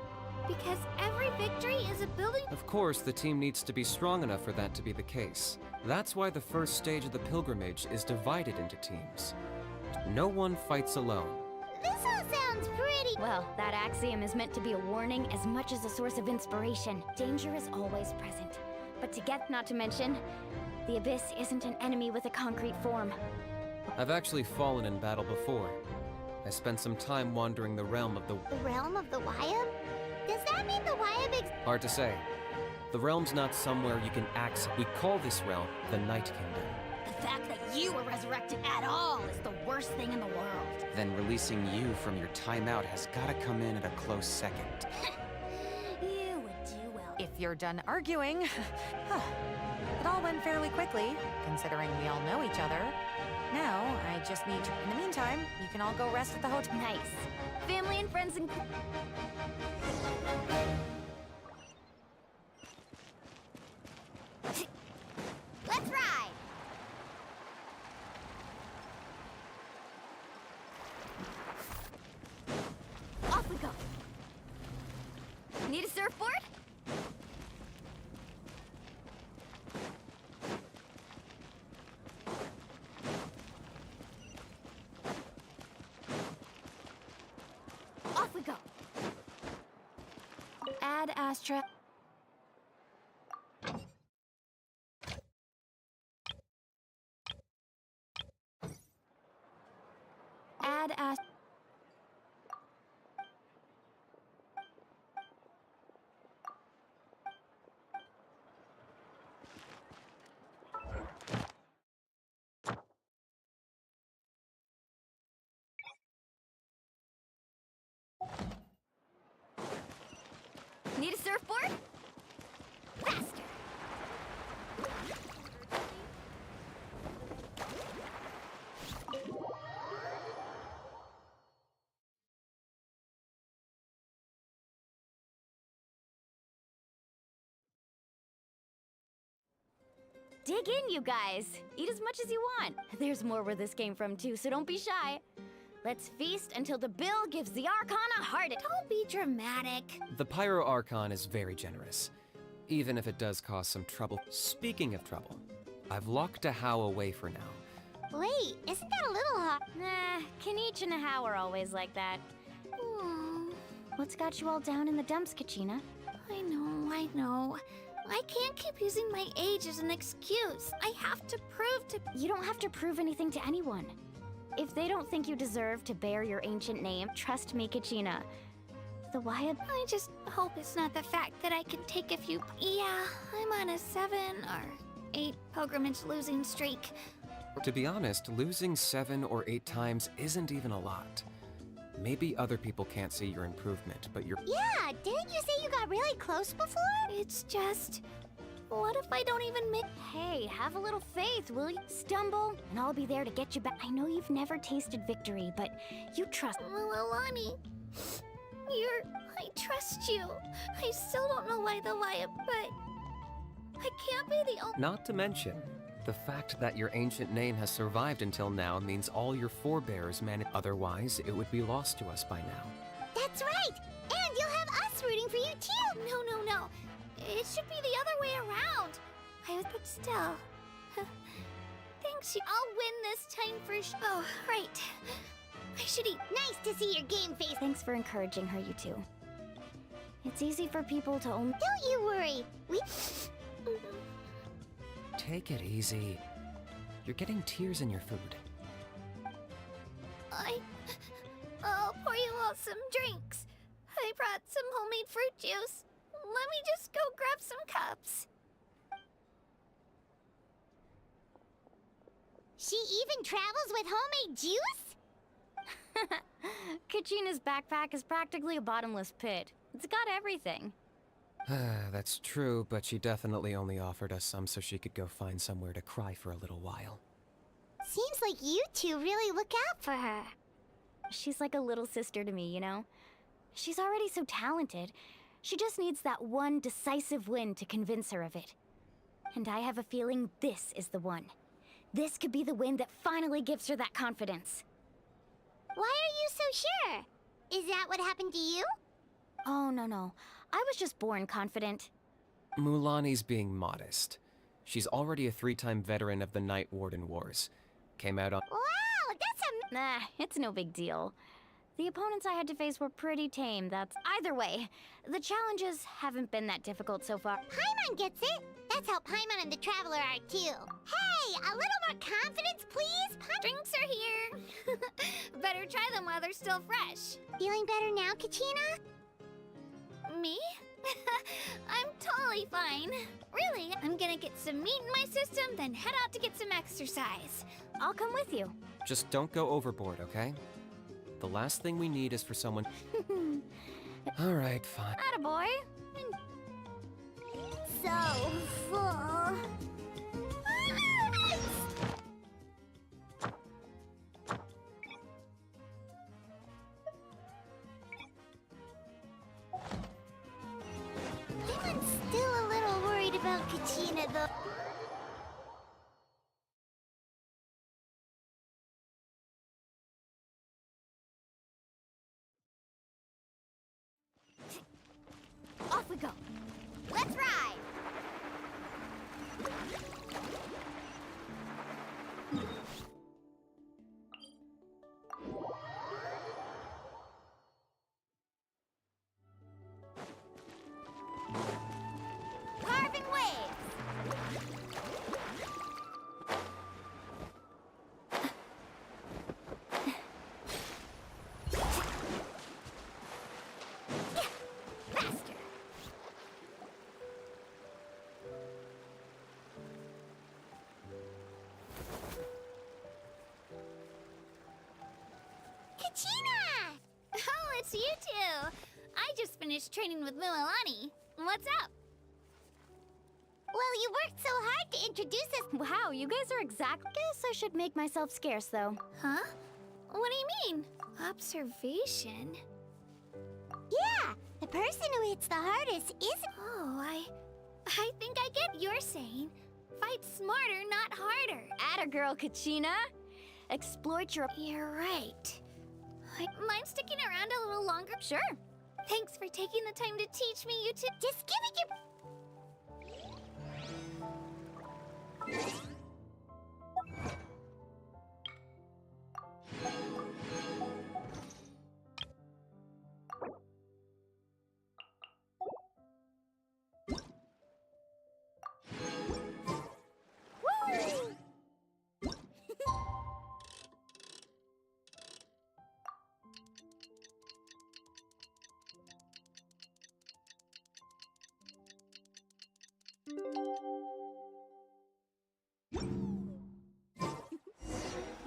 Because every victory is a building. Of course, the team needs to be strong enough for that to be the case. That's why the first stage of the pilgrimage is divided into teams. No one fights alone. This all sounds pretty... Well, that axiom is meant to be a warning as much as a source of inspiration. Danger is always present. But not to mention, the Abyss isn't an enemy with a concrete form. I've actually fallen in battle before. I spent some time wandering the realm of the... The realm of the Wyab? Does that mean the Wyab Hard to say. The realm's not somewhere you can access. We call this realm the Night Kingdom. The fact that you were resurrected at all is the worst thing in the world. Then releasing you from your timeout has gotta come in at a close second. You would do well. If you're done arguing... It all went fairly quickly, considering we all know each other. Now, I just need to... In the meantime, you can all go rest at the hotel. Nice. Family and friends and... Let's ride! Off we go. Need a surfboard? Off we go. Add Astra. Add Astra. Need a surfboard? Faster! Dig in, you guys. Eat as much as you want. There's more where this came from, too, so don't be shy. Let's feast until the bill gives the Archon a heart attack. Don't be dramatic. The Pyro Archon is very generous, even if it does cause some trouble. Speaking of trouble, I've locked a How away for now. Wait, isn't that a little hard? Nah, Kanich and How are always like that. What's got you all down in the dumps, Kachina? I know. I can't keep using my age as an excuse. I have to prove to... You don't have to prove anything to anyone. If they don't think you deserve to bear your ancient name, trust me, Kachina. The Wyatt... I just hope it's not the fact that I can take a few... Yeah, I'm on a 7 or 8 pilgrimage losing streak. To be honest, losing 7 or 8 times isn't even a lot. Maybe other people can't see your improvement, but you're... Yeah, didn't you say you got really close before? It's just... What if I don't even make... Hey, have a little faith, will you? Stumble, and I'll be there to get you back. I know you've never tasted victory, but you trust... Alani, I trust you. I still don't know why the Wyatt, but... I can't be the only... Not to mention, the fact that your ancient name has survived until now means all your forebears managed. Otherwise, it would be lost to us by now. That's right! And you'll have us rooting for you too! No. It should be the other way around. But still. Thanks, I'll win this time for sure. Oh, right. I should eat. Nice to see your game face. Thanks for encouraging her, you two. It's easy for people to only... Don't you worry. Take it easy. You're getting tears in your food. I'll pour you all some drinks. I brought some homemade fruit juice. Let me just go grab some cups. She even travels with homemade juice? Kachina's backpack is practically a bottomless pit. It's got everything. That's true, but she definitely only offered us some so she could go find somewhere to cry for a little while. Seems like you two really look out for her. She's like a little sister to me, you know? She's already so talented. She just needs that one decisive win to convince her of it. And I have a feeling this is the one. This could be the win that finally gives her that confidence. Why are you so sure? Is that what happened to you? Oh, no. I was just born confident. Mulani's being modest. She's already a 3-time veteran of the Night Warden Wars. Came out on... Wow, that's a... Nah, it's no big deal. The opponents I had to face were pretty tame, that's... Either way, the challenges haven't been that difficult so far. Paimon gets it. That's how Paimon and the Traveler are too. Hey, a little more confidence, please? Drinks are here. Better try them while they're still fresh. Feeling better now, Kachina? Me? I'm totally fine. Really, I'm gonna get some meat in my system, then head out to get some exercise. I'll come with you. Just don't go overboard, okay? The last thing we need is for someone... Alright, fine. Attaboy. So full. I'm still a little worried about Kachina, though. Off we go. Let's ride! Carving waves! Faster! Kachina! Oh, it's you two. I just finished training with Mililani. What's up? Well, you worked so hard to introduce us. Wow, you guys are exact. Guess I should make myself scarce, though. Huh? What do you mean? Observation? Yeah, the person who hits the hardest isn't... Oh, I think I get what you're saying. Fight smarter, not harder. Atta girl, Kachina. Exploit your... You're right. Mind sticking around a little longer? Sure. Thanks for taking the time to teach me, you two. Just give it your...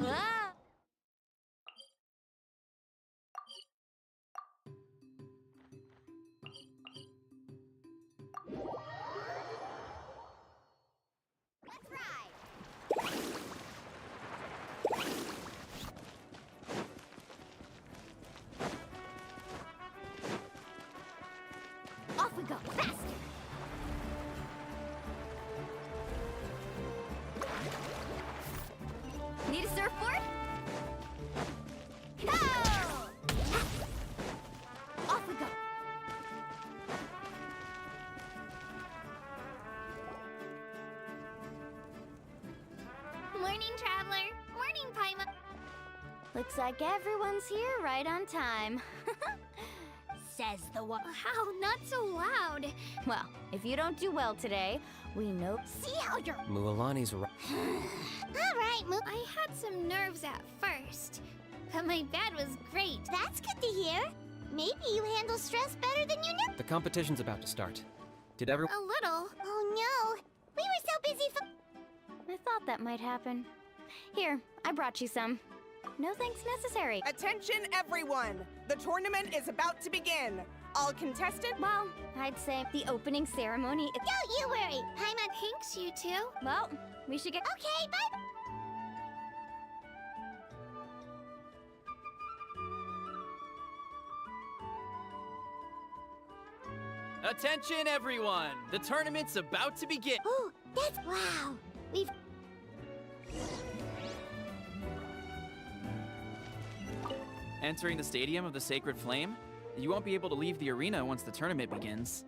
Ah! Let's ride! Off we go, faster! Need a surfboard? Go! Off we go. Morning, Traveler. Morning, Paima. Looks like everyone's here right on time. Says the one. How? Not so loud. Well, if you don't do well today, we know. See how you're... Mualani's right. Alright, Moo. I had some nerves at first, but my bed was great. That's good to hear. Maybe you handle stress better than you knew. The competition's about to start. Did everyone... A little. Oh no. We were so busy I thought that might happen. Here, I brought you some. No thanks necessary. Attention, everyone! The tournament is about to begin. All contestants. Well, I'd say the opening ceremony. Don't you worry. Paimon. Thanks, you two. Well, we should get. Okay, bye. Attention, everyone! The tournament's about to begin. Oh, that's... Wow. We've... Entering the Stadium of the Sacred Flame, you won't be able to leave the arena once the tournament begins.